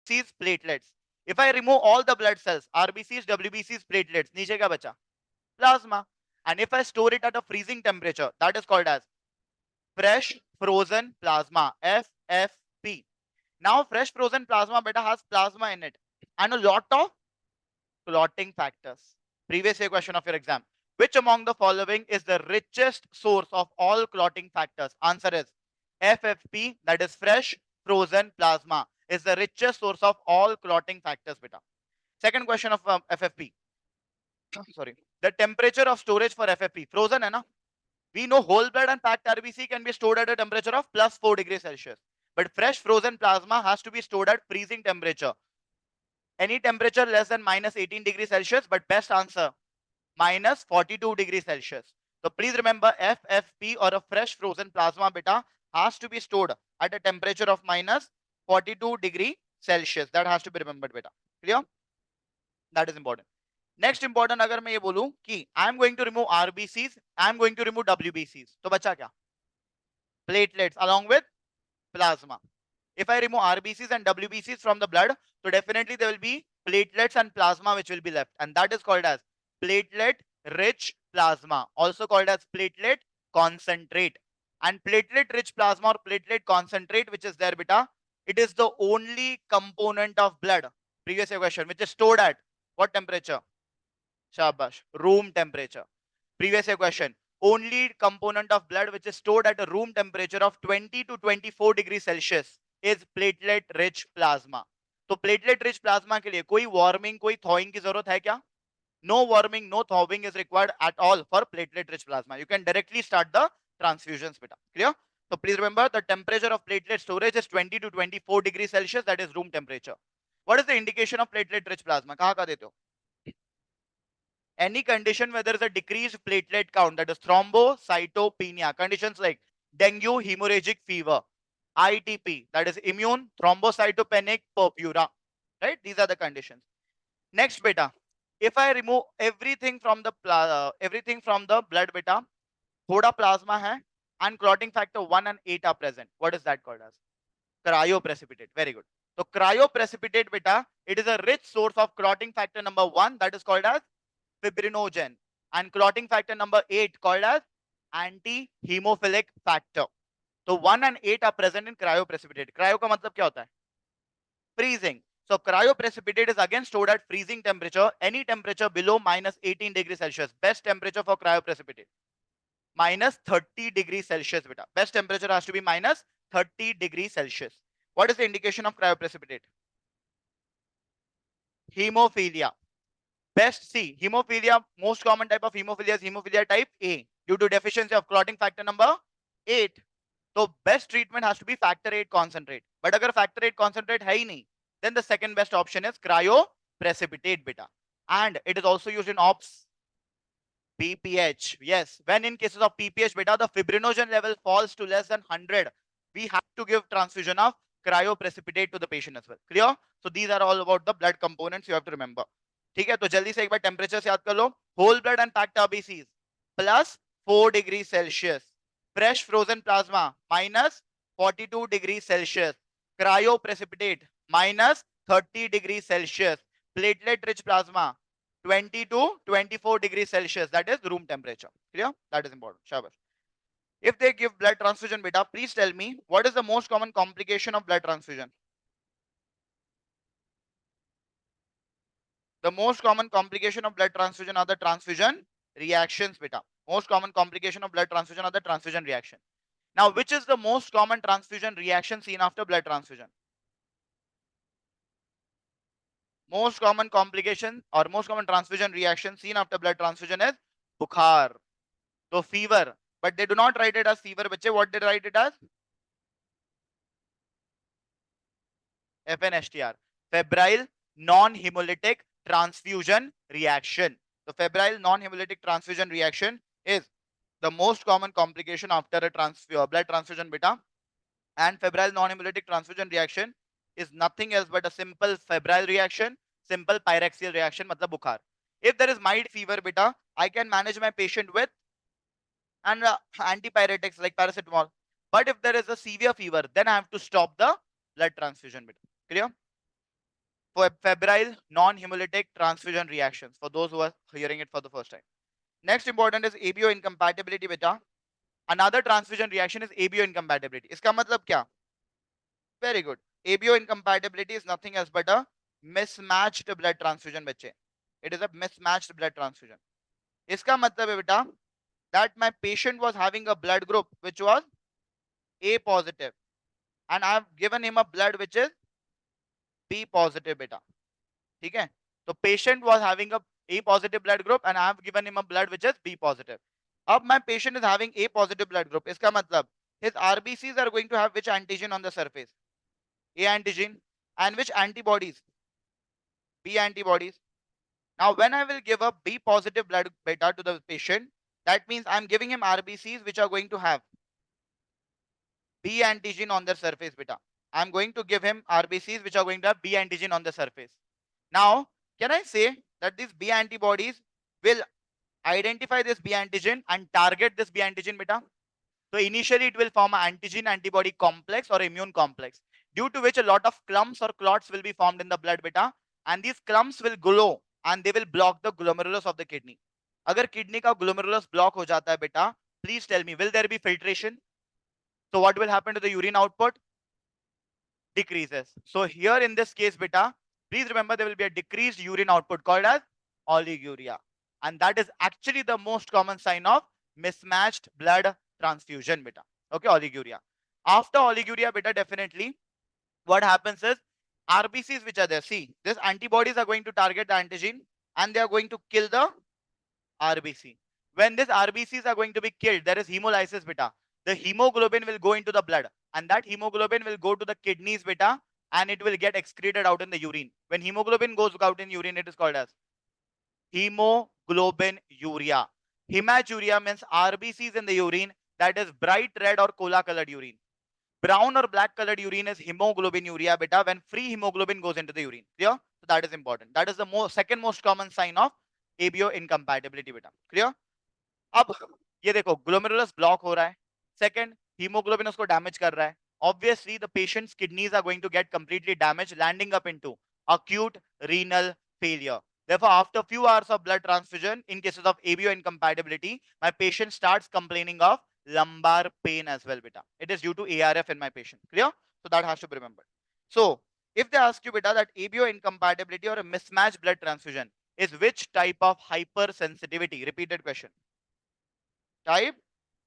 RBCs, platelets. If I remove all the blood cells, RBCs, WBCs, platelets, नीचे क्या बचा? Plasma. And if I store it at a freezing temperature, that is called as fresh frozen plasma, FFP. Now, fresh frozen plasma beta has plasma in it and a lot of clotting factors. Previous year question of your exam. Which among the following is the richest source of all clotting factors? Answer is FFP, that is fresh frozen plasma, is the richest source of all clotting factors beta. Second question of FFP. Sorry. The temperature of storage for FFP. Frozen hai na? We know whole blood and packed RBC can be stored at a temperature of plus 4 degrees Celsius. But fresh frozen plasma has to be stored at freezing temperature. Any temperature less than minus 18 degrees Celsius, but best answer minus 42 degrees Celsius. So please remember FFP or a fresh frozen plasma beta has to be stored at a temperature of minus 42 degree Celsius. That has to be remembered beta. Clear? That is important. Next important अगर मैं ये बोलूं कि I am going to remove RBCs, I am going to remove WBCs. तो बचा क्या? Platelets along with plasma. If I remove RBCs and WBCs from the blood, so definitely there will be platelets and plasma which will be left, and that is called as platelet rich plasma, also called as platelet concentrate. And platelet rich plasma or platelet concentrate which is there beta, it is the only component of blood, previous year question, which is stored at what temperature? Shabash, room temperature. Previous year question, only component of blood which is stored at a room temperature of 20 to 24 degrees Celsius is platelet rich plasma. तो platelet rich plasma के लिए कोई warming, कोई thawing की जरूरत है क्या? No warming, no thawing is required at all for platelet rich plasma. You can directly start the transfusions beta. Clear? So please remember the temperature of platelet storage is 20 to 24 degrees Celsius, that is room temperature. What is the indication of platelet rich plasma? कहाँ देते हो? Any condition where there is a decreased platelet count, that is thrombocytopenia, conditions like dengue, hemorrhagic fever, ITP, that is immune thrombocytopenic purpura, right? These are the conditions. Next beta, if I remove everything from the blood beta, thoda plasma hai and clotting factor 1 and 8 are present. What is that called as? Cryoprecipitate. Very good. So cryoprecipitate beta, it is a rich source of clotting factor number 1, that is called as fibrinogen, and clotting factor number 8 called as anti-hemophilic factor. So 1 and 8 are present in cryoprecipitate. Cryo का मतलब क्या होता है? Freezing. So cryoprecipitate is again stored at freezing temperature, any temperature below minus 18 degrees Celsius. Best temperature for cryoprecipitate minus 30 degrees Celsius beta. Best temperature has to be minus 30 degrees Celsius. What is the indication of cryoprecipitate? Hemophilia. Best C, hemophilia, most common type of hemophilia is hemophilia type A due to deficiency of clotting factor number 8. So best treatment has to be factor 8 concentrate. But agar factor 8 concentrate hai hi nahi, then the second best option is cryoprecipitate beta. And it is also used in OPS, PPH. Yes, when in cases of PPH beta, the fibrinogen level falls to less than 100, we have to give transfusion of cryoprecipitate to the patient as well. Clear? So these are all about the blood components you have to remember. ठीक है, तो जल्दी से एक बार temperature याद कर लो. Whole blood and packed RBCs plus 4 degree Celsius, fresh frozen plasma minus 42 degree Celsius, cryoprecipitate minus 30 degree Celsius, platelet rich plasma 20 to 24 degrees Celsius, that is room temperature. Clear? That is important. Shabash. If they give blood transfusion beta, please tell me what is the most common complication of blood transfusion? The most common complication of blood transfusion are the transfusion reactions beta. Most common complication of blood transfusion are the transfusion reaction. Now, which is the most common transfusion reaction seen after blood transfusion? Most common complication or most common transfusion reaction seen after blood transfusion is bukhar. So fever, but they do not write it as fever. Bache, what they write it as? FNSTR, febrile non-hemolytic transfusion reaction. The febrile non-hemolytic transfusion reaction is the most common complication after a blood transfusion beta. And febrile non-hemolytic transfusion reaction is nothing else but a simple febrile reaction, simple pyrexial reaction, matlab bukhar. If there is mild fever beta, I can manage my patient with and antipyretics like paracetamol. But if there is a severe fever, then I have to stop the blood transfusion beta. Clear? for febrile non-hemolytic transfusion reactions for those who are hearing it for the first time. Next important is ABO incompatibility beta. Another transfusion reaction is ABO incompatibility. इसका मतलब क्या? Very good. ABO incompatibility is nothing else but a mismatched blood transfusion बच्चे. It is a mismatched blood transfusion. इसका मतलब है बेटा that my patient was having a blood group which was A positive and I have given him a blood which is B positive beta. ठीक है? So patient was having a A positive blood group and I have given him a blood which is B positive. अब my patient is having A positive blood group. इसका मतलब his RBCs are going to have which antigen on the surface? A antigen. And which antibodies? B antibodies. Now when I will give a B positive blood beta to the patient, that means I'm giving him RBCs which are going to have B antigen on their surface beta. I'm going to give him RBCs which are going to have B antigen on the surface. Now, can I say that these B antibodies will identify this B antigen and target this B antigen beta? So initially it will form an antigen antibody complex or immune complex, due to which a lot of clumps or clots will be formed in the blood beta, and these clumps will glow and they will block the glomerulus of the kidney. अगर kidney का glomerulus block हो जाता है बेटा, please tell me, will there be filtration? So what will happen to the urine output? Decreases. So here in this case beta, please remember there will be a decreased urine output called as oliguria, and that is actually the most common sign of mismatched blood transfusion beta. Okay, oliguria. After oliguria beta, definitely what happens is RBCs which are there, see, these antibodies are going to target the antigen and they are going to kill the RBC. When these RBCs are going to be killed, there is hemolysis beta. The hemoglobin will go into the blood and that hemoglobin will go to the kidneys beta and it will get excreted out in the urine. When hemoglobin goes out in urine, it is called as hemoglobin urea. Hematuria means RBCs in the urine, that is bright red or cola colored urine. Brown or black colored urine is hemoglobin urea beta when free hemoglobin goes into the urine. Clear? So that is important. That is the second most common sign of ABO incompatibility beta. Clear? अब ये देखो glomerulus block हो रहा है. Second, hemoglobin उसको damage कर रहा है. Obviously, the patient's kidneys are going to get completely damaged, landing up into acute renal failure. Therefore, after few hours of blood transfusion, in cases of ABO incompatibility, my patient starts complaining of lumbar pain as well, beta. It is due to ARF in my patient. Clear? So that has to be remembered. So, if they ask you, beta, that ABO incompatibility or a mismatched blood transfusion is which type of hypersensitivity? Repeated question. Type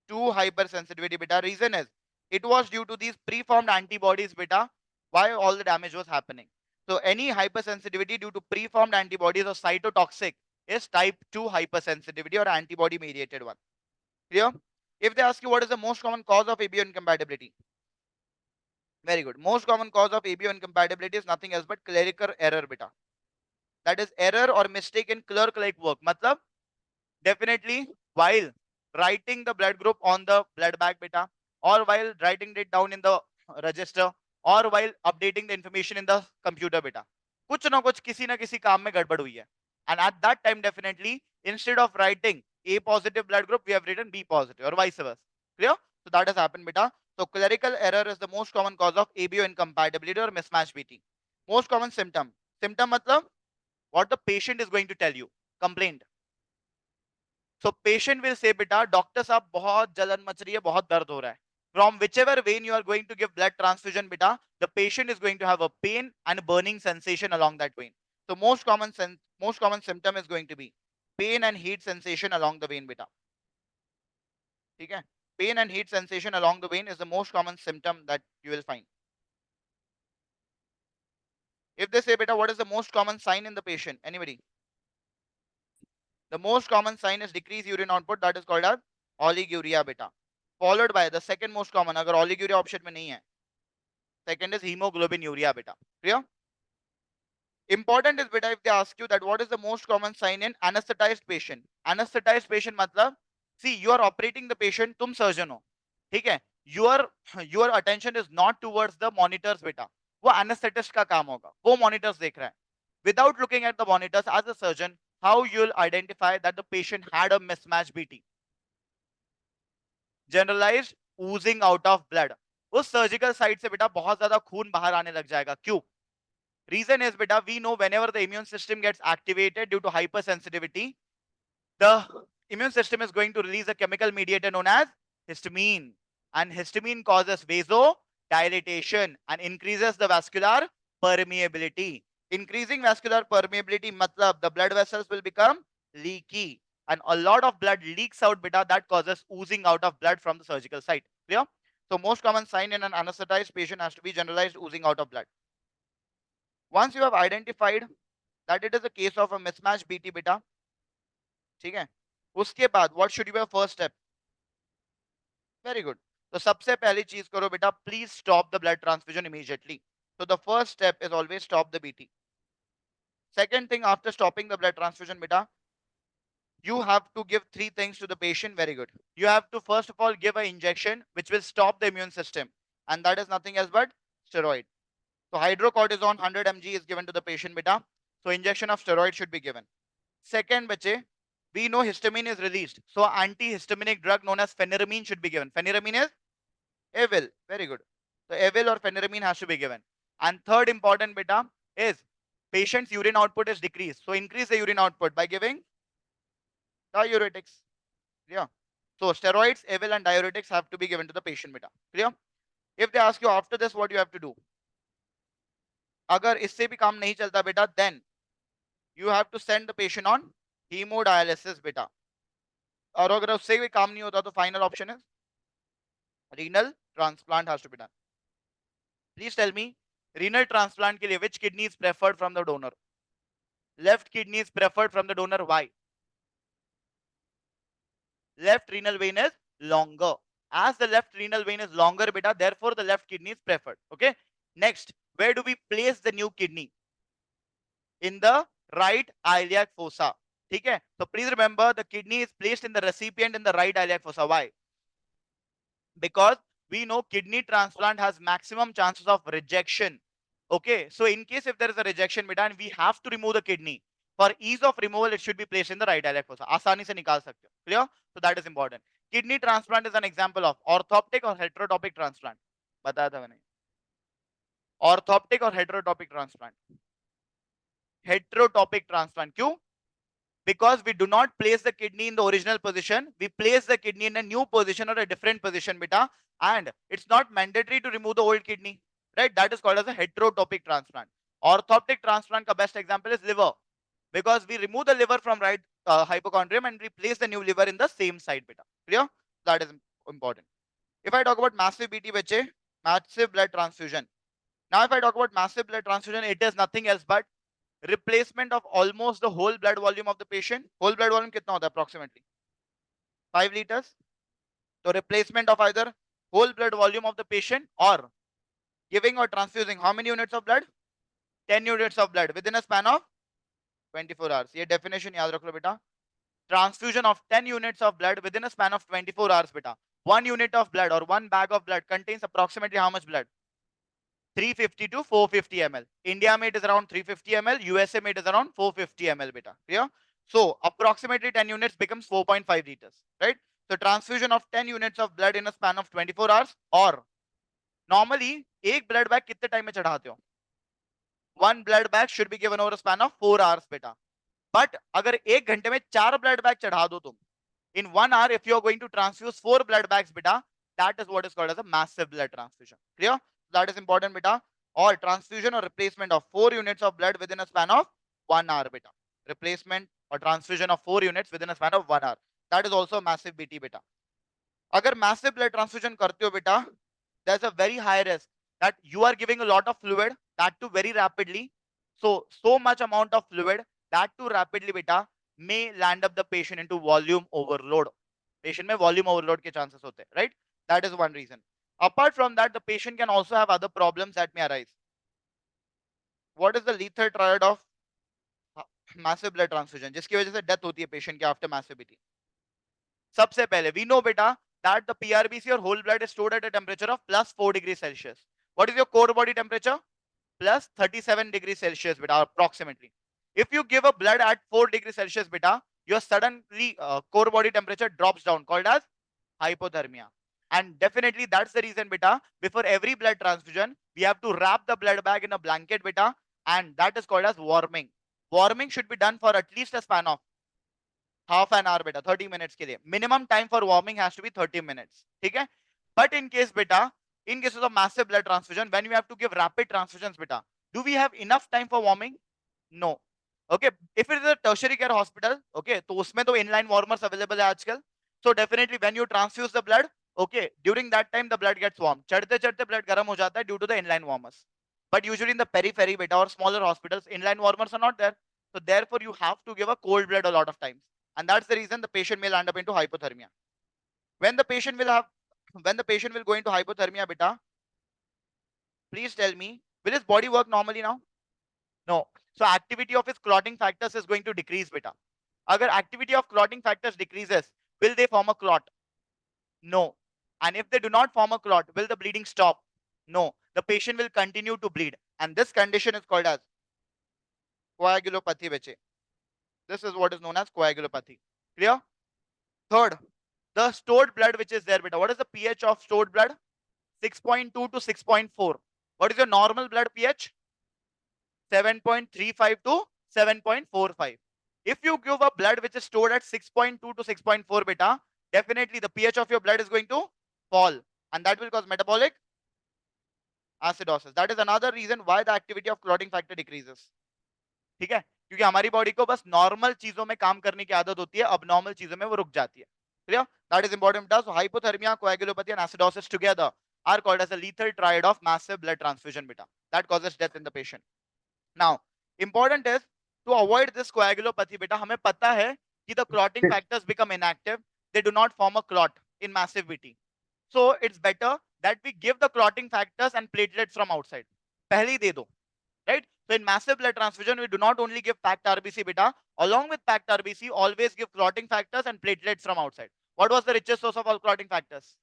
2 hypersensitivity beta. Reason is it was due to these preformed antibodies beta why all the damage was happening. So any hypersensitivity due to preformed antibodies or cytotoxic is type 2 hypersensitivity or antibody mediated one. Clear? If they ask you what is the most common cause of ABO incompatibility, very good. Most common cause of ABO incompatibility is nothing else but clerical error beta. That is error or mistake in clerk like work. Matlab, definitely while writing the blood group on the blood bag beta, or while writing it down in the register, or while updating the information in the computer beta, कुछ ना कुछ किसी ना किसी काम में गड़बड़ हुई है. And at that time, definitely, instead of writing A positive blood group, we have written B positive or vice versa. Clear? So that has happened beta. So clerical error is the most common cause of ABO incompatibility or mismatch BT. Most common symptom. Symptom matlab what the patient is going to tell you. Complaint. So patient will say, beta, doctor साहब बहुत जलन much रही है, बहुत दर्द हो रहा है. From whichever vein you are going to give blood transfusion, beta, the patient is going to have a pain and burning sensation along that vein. So most common symptom is going to be pain and heat sensation along the vein, beta. ठीक है? Pain and heat sensation along the vein is the most common symptom that you will find. If they say, beta, what is the most common sign in the patient? Anybody? The most common sign is decreased urine output, that is called as oliguria beta. Followed by the second most common, अगर oliguria option में नहीं है, second is hemoglobin urea beta. Clear? Important is beta if they ask you that what is the most common sign in anesthetized patient. Anesthetized patient मतलब see you are operating the patient, तुम surgeon हो, ठीक है? Your attention is not towards the monitors beta. वो anesthetist का काम होगा, वो monitors देख रहा है. Without looking at the monitors as a surgeon, how you'll identify that the patient had a mismatch BT? Generalized oozing out of blood. उस surgical site से बेटा बहुत ज्यादा खून बाहर आने लग जाएगा. क्यों? Reason is, beta, we know whenever the immune system gets activated due to hypersensitivity, the immune system is going to release a chemical mediator known as histamine. And histamine causes vasodilatation and increases the vascular permeability. Increasing vascular permeability, matlab the blood vessels will become leaky. And a lot of blood leaks out, beta, that causes oozing out of blood from the surgical site. Clear? So most common sign in an anesthetized patient has to be generalized oozing out of blood. Once you have identified that it is a case of a mismatch BT beta, ठीक है, उसके बाद what should be your first step? Very good. तो सबसे पहली चीज करो बेटा, please stop the blood transfusion immediately. So the first step is always stop the BT. Second thing, after stopping the blood transfusion, beta, you have to give three things to the patient. Very good. You have to first of all give an injection which will stop the immune system, and that is nothing else but steroid. So hydrocortisone 100 mg is given to the patient, beta. So injection of steroid should be given. Second, bache, we know histamine is released. So antihistaminic drug known as phenyramine should be given. Phenyramine is Avil. Very good. So Avil or phenyramine has to be given. And third important beta is patient's urine output is decreased. So increase the urine output by giving diuretics. Yeah. So steroids, Avil and diuretics have to be given to the patient beta. Clear? If they ask you after this what you have to do, अगर इससे भी काम नहीं चलता बेटा, then you have to send the patient on hemodialysis beta. और अगर उससे भी काम नहीं होता तो final option is renal transplant has to be done. Please tell me, renal transplant के लिए which kidney is preferred from the donor? Left kidney is preferred from the donor. Why? Left renal vein is longer. As the left renal vein is longer, beta, therefore the left kidney is preferred. Okay. Next, where do we place the new kidney? In the right iliac fossa. Okay. So please remember the kidney is placed in the recipient in the right iliac fossa. Why? Because we know kidney transplant has maximum chances of rejection. Okay. So in case if there is a rejection, beta, and we have to remove the kidney, for ease of removal, it should be placed in the right iliac fossa. आसानी से निकाल सकते हो. Clear? So that is important. Kidney transplant is an example of orthoptic or heterotopic transplant. बताया था मैंने. Orthoptic or heterotopic transplant? Heterotopic transplant. क्यों? Because we do not place the kidney in the original position, we place the kidney in a new position or a different position, beta, and it's not mandatory to remove the old kidney, right? That is called as a heterotopic transplant. Orthoptic transplant ka best example is liver, because we remove the liver from right hypochondrium and we place the new liver in the same side, beta. Clear? That is important. If I talk about massive BT, bache, massive blood transfusion. Now, if I talk about massive blood transfusion, it is nothing else but replacement of almost the whole blood volume of the patient. Whole blood volume कितना होता है approximately? 5 liters. So replacement of either whole blood volume of the patient or giving or transfusing how many units of blood? 10 units of blood within a span of 24 hours. ये definition याद रख लो बेटा. Transfusion of 10 units of blood within a span of 24 hours बेटा. 1 unit of blood or 1 bag of blood contains approximately how much blood? 350 to 450 ml. India made is around 350 ml. USA made is around 450 ml beta. Clear? So approximately 10 units becomes 4.5 liters, right? So transfusion of 10 units of blood in a span of 24 hours, or normally एक blood bag कितने time में चढ़ाते हो? One blood bag should be given over a span of 4 hours beta. But अगर एक घंटे में 4 blood bag चढ़ा दो तुम, in 1 hour if you are going to transfuse 4 blood bags beta, that is what is called as a massive blood transfusion. Clear? That is important beta. Or transfusion or replacement of 4 units of blood within a span of 1 hour beta. Replacement or transfusion of 4 units within a span of 1 hour. That is also massive BT beta. अगर massive blood transfusion करते हो बेटा, there's a very high risk that you are giving a lot of fluid, that too very rapidly. So much amount of fluid, that too rapidly beta, may land up the patient into volume overload. Patient में volume overload के chances होते हैं, right? That is one reason. Apart from that, the patient can also have other problems that may arise. What is the lethal triad of massive blood transfusion? जिसकी वजह से death होती है patient के after massive BT. सबसे पहले we know beta that the PRBC or whole blood is stored at a temperature of plus 4 degrees Celsius. What is your core body temperature? Plus 37 degrees Celsius beta, approximately. If you give a blood at 4 degrees Celsius beta, your suddenly core body temperature drops down, called as hypothermia. And definitely that's the reason beta, before every blood transfusion, we have to wrap the blood bag in a blanket beta and that is called as warming. Warming should be done for at least a span of half an hour beta, 30 minutes के लिए. Minimum time for warming has to be 30 minutes. ठीक है? But in case beta, in cases of massive blood transfusion, when you have to give rapid transfusions beta, do we have enough time for warming? No. Okay, if it is a tertiary care hospital, okay, तो उसमें तो inline warmers available है आजकल. So definitely when you transfuse the blood, okay, during that time the blood gets warm. चढ़ते चढ़ते blood गर्म हो जाता है due to the inline warmers. But usually in the periphery beta or smaller hospitals, inline warmers are not there. So therefore you have to give a cold blood a lot of times. And that's the reason the patient may land up into hypothermia. When the patient will go into hypothermia beta, please tell me, will his body work normally now? No. So activity of his clotting factors is going to decrease beta. Agar activity of clotting factors decreases, will they form a clot? No. And if they do not form a clot, will the bleeding stop? No. The patient will continue to bleed. And this condition is called as coagulopathy bache. This is what is known as coagulopathy. Clear? Third, the stored blood which is there beta. What is the pH of stored blood? 6.2 to 6.4. What is your normal blood pH? 7.35 to 7.45. If you give a blood which is stored at 6.2 to 6.4 beta, definitely the pH of your blood is going to fall, and that will cause metabolic acidosis. That is another reason why the activity of clotting factor decreases. ठीक है, क्योंकि हमारी body को बस normal चीजों में काम करने की आदत होती है, अब नॉर्मल चीजों में वो रुक जाती है. Clear? That is important. So hypothermia, coagulopathy, and acidosis together are called as a lethal triad of massive blood transfusion beta. That causes death in the patient. Now, important is to avoid this coagulopathy beta. हमें पता है कि the clotting factors become inactive. They do not form a clot in massive VT. So it's better that we give the clotting factors and platelets from outside. पहले ही दे दो, right? So in massive blood transfusion, we do not only give packed RBC beta. Along with packed RBC, always give clotting factors and platelets from outside. What was the richest source of all clotting factors?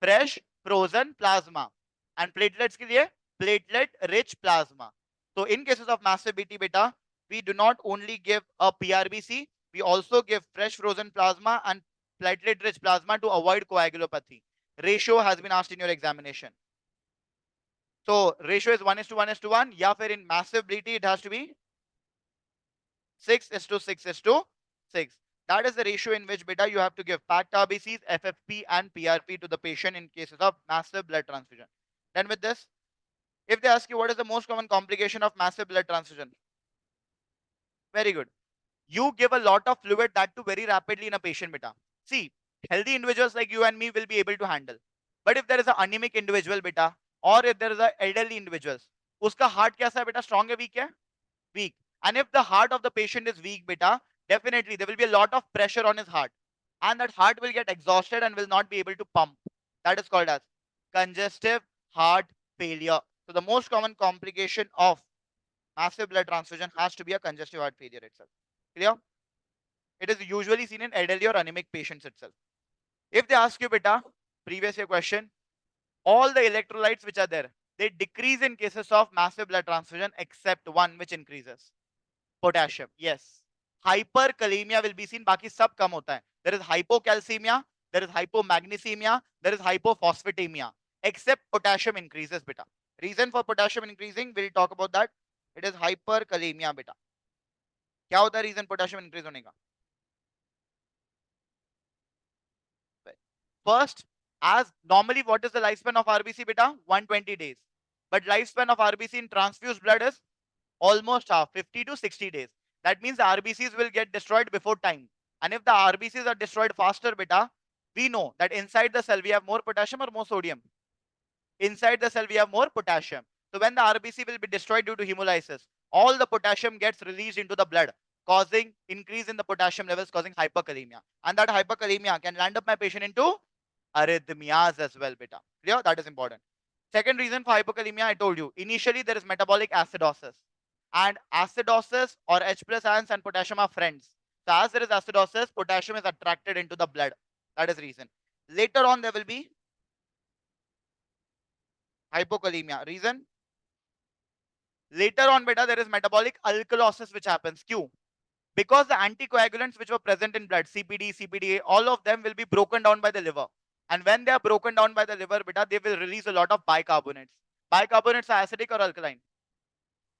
Fresh frozen plasma. And platelets के लिए platelet rich plasma. So in cases of massive BT beta, we do not only give a PRBC, we also give fresh frozen plasma and platelet rich plasma to avoid coagulopathy. Ratio has been asked in your examination. So ratio is 1:1:1, या फिर in massive BT it has to be 6:6:6. That is the ratio in which beta you have to give packed RBCs, FFP and PRP to the patient in cases of massive blood transfusion. Then with this, if they ask you what is the most common complication of massive blood transfusion, very good. You give a lot of fluid, that too very rapidly in a patient beta. See, healthy individuals like you and me will be able to handle. But if there is an anemic individual beta, or if there is an elderly individuals, uska heart kaisa hai beta, strong hai, weak hai? Weak. And if the heart of the patient is weak beta, definitely there will be a lot of pressure on his heart, and that heart will get exhausted and will not be able to pump. That is called as congestive heart failure. So the most common complication of massive blood transfusion has to be a congestive heart failure itself. Clear? It is usually seen in elderly or anemic patients itself. If they ask you beta, previous year question, all the electrolytes which are there, they decrease in cases of massive blood transfusion except one which increases. Potassium. Yes. Hyperkalemia will be seen. बाकी सब कम होता है. There is hypocalcemia, there is hypomagnesemia, there is hypophosphatemia. Except potassium increases beta. Reason for potassium increasing, we'll talk about that. It is hyperkalemia beta. क्या होता है reason potassium increase होने का? First, as normally what is the lifespan of RBC beta? 120 days. But lifespan of RBC in transfused blood is almost half, 50 to 60 days. That means the RBCs will get destroyed before time. And if the RBCs are destroyed faster beta, we know that inside the cell we have more potassium or more sodium. Inside the cell we have more potassium. So when the RBC will be destroyed due to hemolysis, all the potassium gets released into the blood, causing increase in the potassium levels, causing hyperkalemia. And that hyperkalemia can land up my patient into arrhythmias as well beta. Clear? That is important. Second reason for hypokalemia, I told you, initially there is metabolic acidosis. And acidosis or H plus ions and potassium are friends. So as there is acidosis, potassium is attracted into the blood. That is the reason. Later on, there will be hypokalemia. Reason? Later on, beta, there is metabolic alkalosis which happens. Q. Because the anticoagulants which were present in blood, CPD, CPDA, all of them will be broken down by the liver. And when they are broken down by the liver, beta, they will release a lot of bicarbonates. Bicarbonates are acidic or alkaline?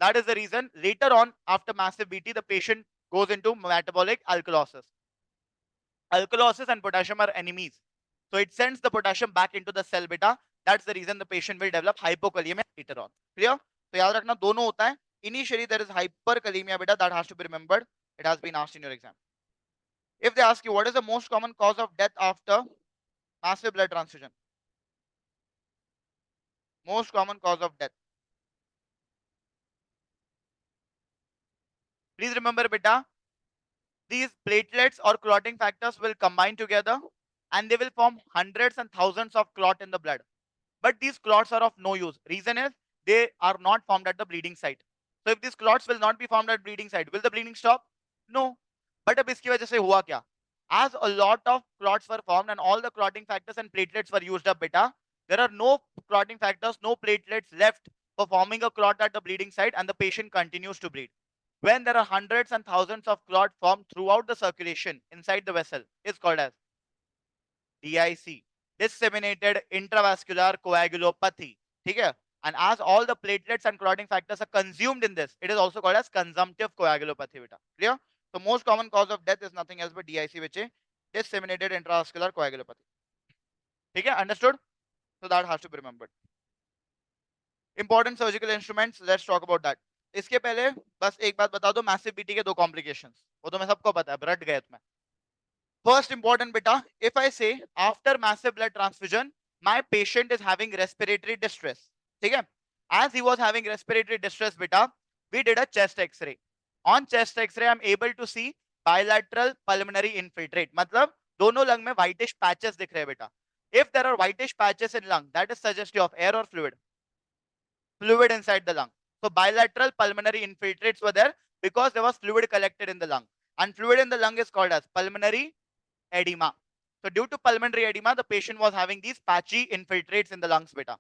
That is the reason later on after massive BT, the patient goes into metabolic alkalosis. Alkalosis and potassium are enemies. So it sends the potassium back into the cell beta. That's the reason the patient will develop hypokalemia later on. Clear? So याद रखना दोनों होता है. Initially there is hyperkalemia beta, that has to be remembered. It has been asked in your exam. If they ask you what is the most common cause of death after massive blood transfusion? Most common cause of death. Please remember beta, these platelets or clotting factors will combine together and they will form hundreds and thousands of clot in the blood. But these clots are of no use. Reason is they are not formed at the bleeding site. So if these clots will not be formed at bleeding site, will the bleeding stop? No. But अब इसकी वजह से हुआ क्या? As a lot of clots were formed and all the clotting factors and platelets were used up beta, there are no clotting factors, no platelets left for forming a clot at the bleeding site and the patient continues to bleed. When there are hundreds and thousands of clots formed throughout the circulation inside the vessel, is called as DIC, disseminated intravascular coagulopathy. ठीक है? And as all the platelets and clotting factors are consumed in this, it is also called as consumptive coagulopathy. Beta. Clear? So most common cause of death is nothing else but DIC, which is disseminated intravascular coagulopathy. ठीक है? Understood? So that has to be remembered. Important surgical instruments. Let's talk about that. इसके पहले बस एक बात बता दो, massive BT के दो कॉम्प्लिकेशंस, वो तो मैं सबको पता है, रट गए तुम्हें. First important beta, if I say after massive blood transfusion, my patient is having respiratory distress. Okay? As he was having respiratory distress beta, we did a chest x-ray. On chest x-ray, I'm able to see bilateral pulmonary infiltrate. मतलब दोनों lung में whitish patches दिख रहे हैं बेटा. If there are whitish patches in lung, that is suggestive of air or fluid? Fluid inside the lung. So bilateral pulmonary infiltrates were there because there was fluid collected in the lung. And fluid in the lung is called as pulmonary edema. So due to pulmonary edema, the patient was having these patchy infiltrates in the lungs beta.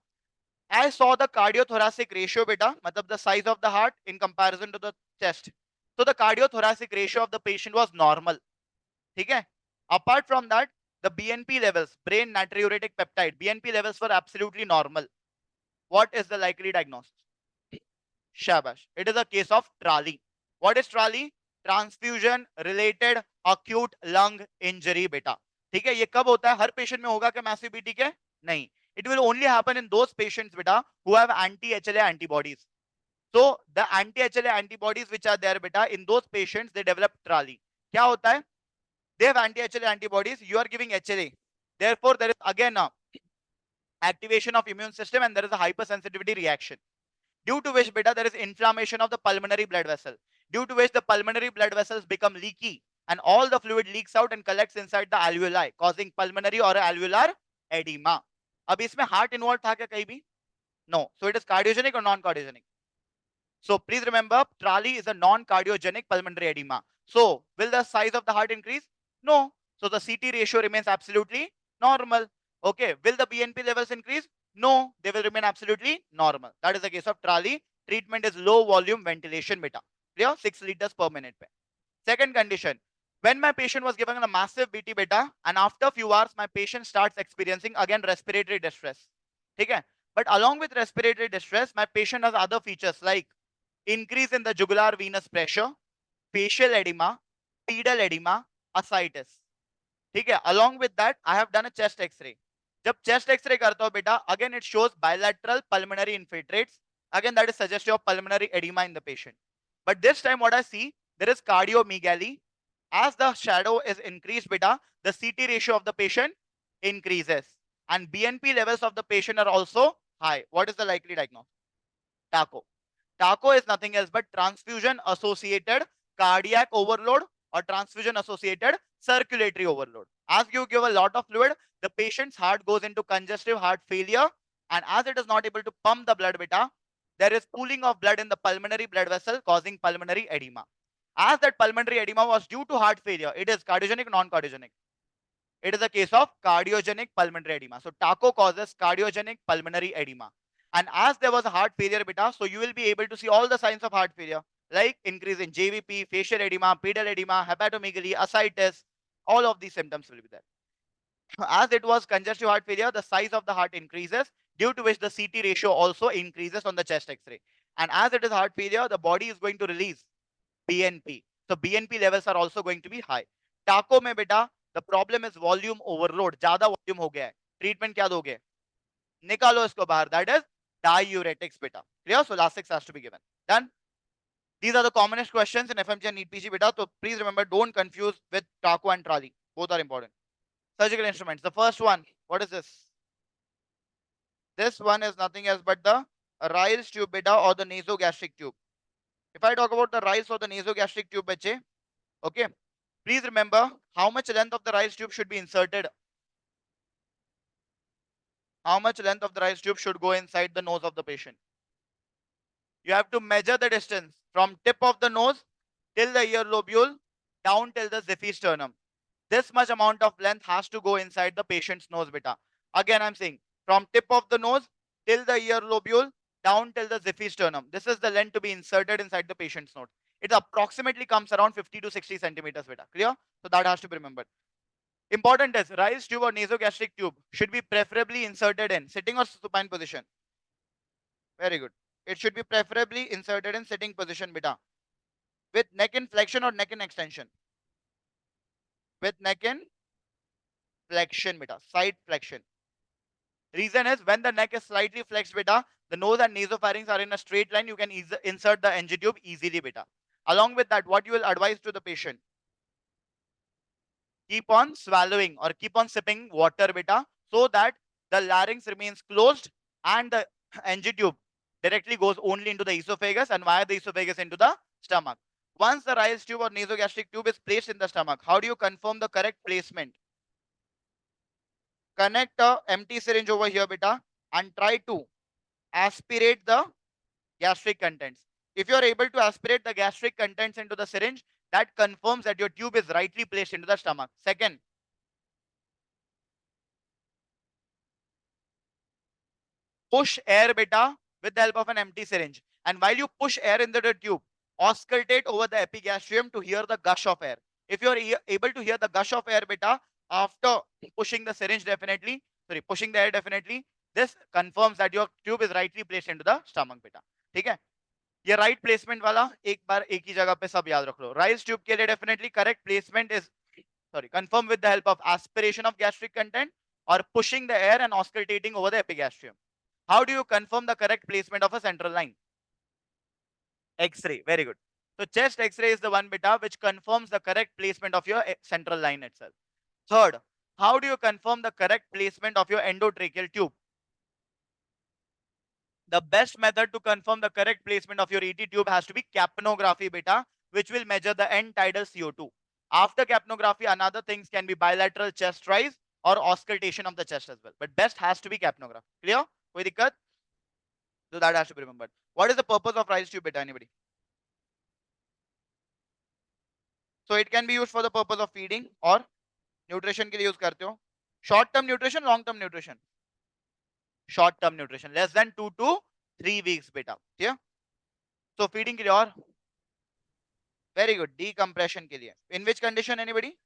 I saw the cardiothoracic ratio beta, matlab the size of the heart in comparison to the chest. So the cardiothoracic ratio of the patient was normal. Okay? Apart from that, the BNP levels, brain natriuretic peptide, BNP levels were absolutely normal. What is the likely diagnosis? Shabash. It is a case of TRALI. What is TRALI? Transfusion related acute lung injury beta. ठीक है, ये कब होता है? हर patient में होगा क्या massive BT के? नहीं. It will only happen in those patients beta who have anti-HLA antibodies. So the anti-HLA antibodies which are there beta, in those patients they develop TRALI. क्या होता है? They have anti-HLA antibodies, you are giving HLA. Therefore there is again a activation of immune system and there is a hypersensitivity reaction. Due to which beta there is inflammation of the pulmonary blood vessel, due to which the pulmonary blood vessels become leaky and all the fluid leaks out and collects inside the alveoli, causing pulmonary or alveolar edema. अब इसमें heart involved था क्या कहीं भी? No. So it is cardiogenic or non-cardiogenic? So please remember, TRALI is a non-cardiogenic pulmonary edema. So will the size of the heart increase? No. So the CT ratio remains absolutely normal. Okay. Will the BNP levels increase? No, they will remain absolutely normal. That is the case of TRALI. Treatment is low volume ventilation beta. Clear? 6 liters per minute. Second condition, when my patient was given a massive BT beta and after few hours my patient starts experiencing again respiratory distress. Okay? But along with respiratory distress, my patient has other features like increase in the jugular venous pressure, facial edema, pedal edema, ascites. ठीक है? Along with that, I have done a chest X-ray. जब chest X-ray करता हूँ बेटा, again it shows bilateral pulmonary infiltrates. Again, that is suggestive of pulmonary edema in the patient. But this time, what I see, there is cardiomegaly. As the shadow is increased, beta, the CT ratio of the patient increases, and BNP levels of the patient are also high. What is the likely diagnosis? TACO. TACO is nothing else but transfusion associated cardiac overload or transfusion associated circulatory overload. As you give a lot of fluid, the patient's heart goes into congestive heart failure, and as it is not able to pump the blood beta, there is pooling of blood in the pulmonary blood vessel causing pulmonary edema. As that pulmonary edema was due to heart failure, it is cardiogenic or non-cardiogenic? It is a case of cardiogenic pulmonary edema. So TACO causes cardiogenic pulmonary edema. And as there was a heart failure beta, so you will be able to see all the signs of heart failure, like increase in JVP, facial edema, pedal edema, hepatomegaly, ascites. All of these symptoms will be there. As it was congestive heart failure, the size of the heart increases, due to which the CT ratio also increases on the chest X-ray. and as it is heart failure, the body is going to release BNP. So BNP levels are also going to be high. टाको में बेटा the problem is volume overload, ज्यादा volume हो गया है. Treatment क्या दोगे? निकालो इसको बाहर. That is diuretics बेटा. Clear? So Lasix has to be given. Done? These are the commonest questions in FMG and NEET PG beta. So please remember, don't confuse with TACO and TRALI. Both are important. Surgical instruments. The first one, what is this? This one is nothing else but the Ryle's tube beta or the nasogastric tube. If I talk about the Ryle's or the nasogastric tube, bache, okay, please remember how much length of the Ryle's tube should be inserted. How much length of the Ryle's tube should go inside the nose of the patient? You have to measure the distance from tip of the nose till the ear lobule down till the Xiphis sternum. This much amount of length has to go inside the patient's nose beta. Again, I'm saying from tip of the nose till the ear lobule down till the Xiphis sternum. This is the length to be inserted inside the patient's nose. It approximately comes around 50 to 60 centimeters beta. Clear? So that has to be remembered. Important is Ryle's tube or nasogastric tube should be preferably inserted in sitting or supine position. Very good. It should be preferably inserted in sitting position beta. With neck in flexion or neck in extension. With neck in flexion beta, side flexion. Reason is when the neck is slightly flexed beta, the nose and nasopharynx are in a straight line, you can insert the NG tube easily beta. Along with that, what you will advise to the patient? Keep on swallowing or keep on sipping water beta so that the larynx remains closed and the NG tube directly goes only into the esophagus and via the esophagus into the stomach. Once the Ryle's tube or nasogastric tube is placed in the stomach, how do you confirm the correct placement? Connect a empty syringe over here beta and try to aspirate the gastric contents. If you are able to aspirate the gastric contents into the syringe, that confirms that your tube is rightly placed into the stomach. Second, push air beta with the help of an empty syringe. And while you push air into the tube, auscultate over the epigastrium to hear the gush of air. If you are able to hear the gush of air beta after pushing the syringe pushing the air definitely, this confirms that your tube is rightly placed into the stomach beta. ठीक है? ये right placement वाला एक बार एक ही जगह पे सब याद रख लो. Ryle's tube के लिए definitely correct placement is confirmed with the help of aspiration of gastric content or pushing the air and auscultating over the epigastrium. How do you confirm the correct placement of a central line? X-ray. Very good. So chest X-ray is the one beta which confirms the correct placement of your central line itself. Third, how do you confirm the correct placement of your endotracheal tube? The best method to confirm the correct placement of your ET tube has to be capnography beta, which will measure the end tidal CO2. After capnography, another things can be bilateral chest rise or auscultation of the chest as well. But best has to be capnography. Clear? Koi dikkat? So that has to be remembered. What is the purpose of Ryle's tube beta? Anybody? So it can be used for the purpose of feeding or nutrition के लिए use करते हो. Short term nutrition, long term nutrition. Short term nutrition, less than 2 to 3 weeks beta. Yeah. So feeding के लिए और very good, decompression के लिए. In which condition? Anybody?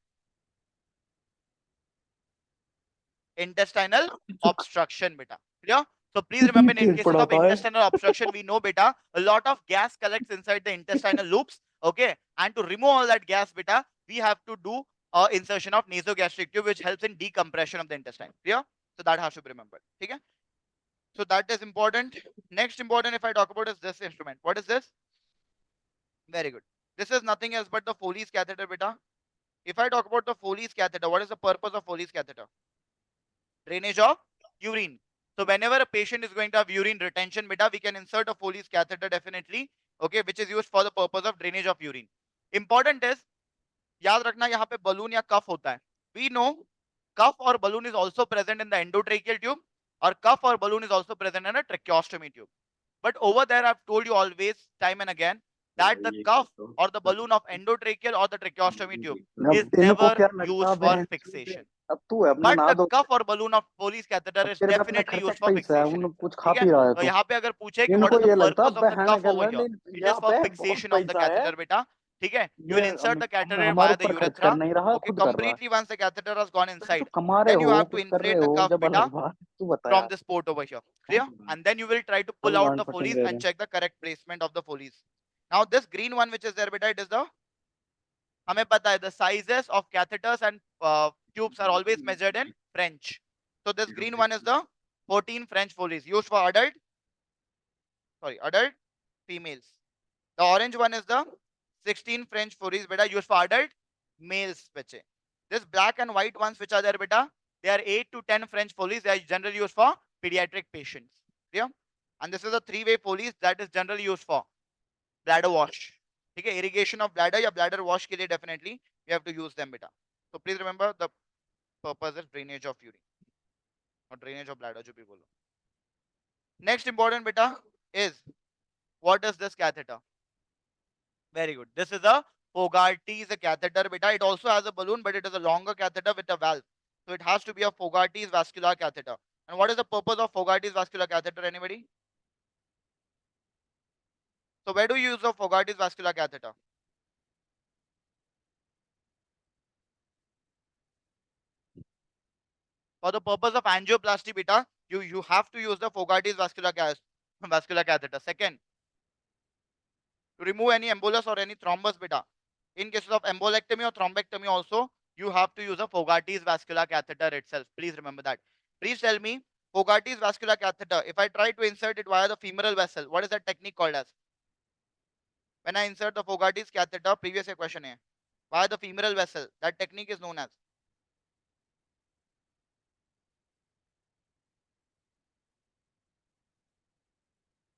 Intestinal obstruction beta. Clear? So please remember, in cases of intestinal obstruction, we know beta, a lot of gas collects inside the intestinal loops. Okay, and to remove all that gas beta, we have to do insertion of nasogastric tube, which helps in decompression of the intestine. Clear? So that has to be remembered. Okay. So that is important. Next important, if I talk about, is this instrument. What is this? Very good. This is nothing else but the Foley's catheter beta. If I talk about the Foley's catheter, what is the purpose of Foley's catheter? Drainage of urine. So whenever a patient is going to have urine retention beta, we can insert a Foley's catheter definitely, okay, which is used for the purpose of drainage of urine. Important is, याद रखना यहाँ पे balloon या cuff होता है. We know cuff or balloon is also present in the endotracheal tube, or cuff or balloon is also present in a tracheostomy tube. But over there, I've told you always, time and again, that the cuff or the balloon of endotracheal or the tracheostomy tube is never used for fixation. But the cuff or balloon of Foley's catheter is definitely used for fixation. तो यहाँ पे अगर पूछे कि what is the purpose of the cuff over here, it is for fixation of the catheter beta. ठीक है, you ये will insert the catheter हमारे via the ऊपर खर्च urethra. कर नहीं रहा, Okay, खुद कर रहा है। completely once the catheter has gone अरे तो inside, कमा रहे then you हो, have to कुछ कर रहे inflate the हो, cuff जब beta अलग बात, तू बता from यार। this port over here. Clear? And then you will try to pull सब out गांड the फटिंग Foley's दे रहे and हैं। check the correct placement of the Foley's. Now this green one which is there beta, it is the, हमें पता है, the sizes of catheters and tubes are always measured in French. So this green one is the 14 French Foley's used for adult females. The orange one is the 16 French Foley's beta used for adult males. Bache. This black and white ones which are there beta, they are 8 to 10 French Foley's. They are generally used for pediatric patients. Yeah. And this is a three-way Foley's that is generally used for bladder wash. Okay, irrigation of bladder या bladder wash के लिए definitely we have to use them beta. So please remember the purpose is drainage of urine or drainage of bladder जो भी बोलो. Next important beta is, what is this catheter? Very good. This is a Fogarty's catheter beta. It also has a balloon, but it is a longer catheter with a valve. So it has to be a Fogarty's vascular catheter. And what is the purpose of Fogarty's vascular catheter? Anybody? So where do you use the Fogarty's vascular catheter? For the purpose of angioplasty beta, you have to use the Fogarty's vascular catheter. Second, to remove any embolus or any thrombus beta. In cases of embolectomy or thrombectomy also, you have to use a Fogarty's vascular catheter itself. Please remember that. Please tell me, Fogarty's vascular catheter, if I try to insert it via the femoral vessel, what is that technique called as? When I insert the Fogarty's catheter, previous year question hai, via the femoral vessel, that technique is known as?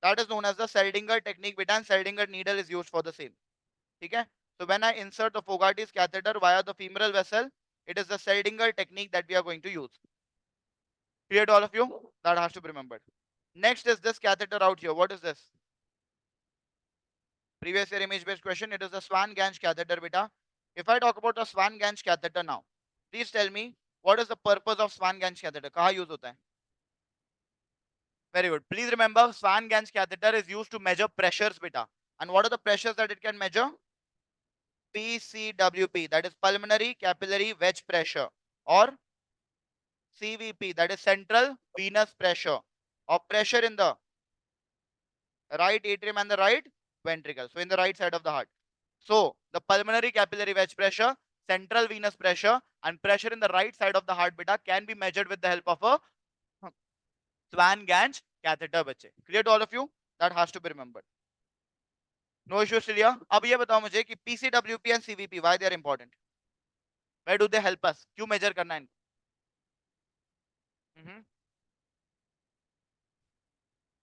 That is known as the Seldinger technique, beta, and Seldinger needle is used for the same. Okay? So when I insert the Fogarty's catheter via the femoral vessel, it is the Seldinger technique that we are going to use. Clear to all of you? That has to be remembered. Next is this catheter out here. What is this? Previous year image based question. It is the Swan-Ganz catheter beta. If I talk about the Swan-Ganz catheter now, please tell me what is the purpose of Swan-Ganz catheter? कहाँ use होता है? Very good. Please remember, Swan-Ganz catheter is used to measure pressures beta. And what are the pressures that it can measure? PCWP, that is pulmonary capillary wedge pressure, or CVP, that is central venous pressure, or pressure in the right atrium and the right ventricle. So in the right side of the heart. So the pulmonary capillary wedge pressure, central venous pressure, and pressure in the right side of the heart beta can be measured with the help of a Swan-Ganz catheter. बच्चे. Clear to all of you? That has to be remembered. No issues still here. अब ये बताओ मुझे कि PCWP and CVP, why they are important? Where do they help us? क्यों measure करना है इनको?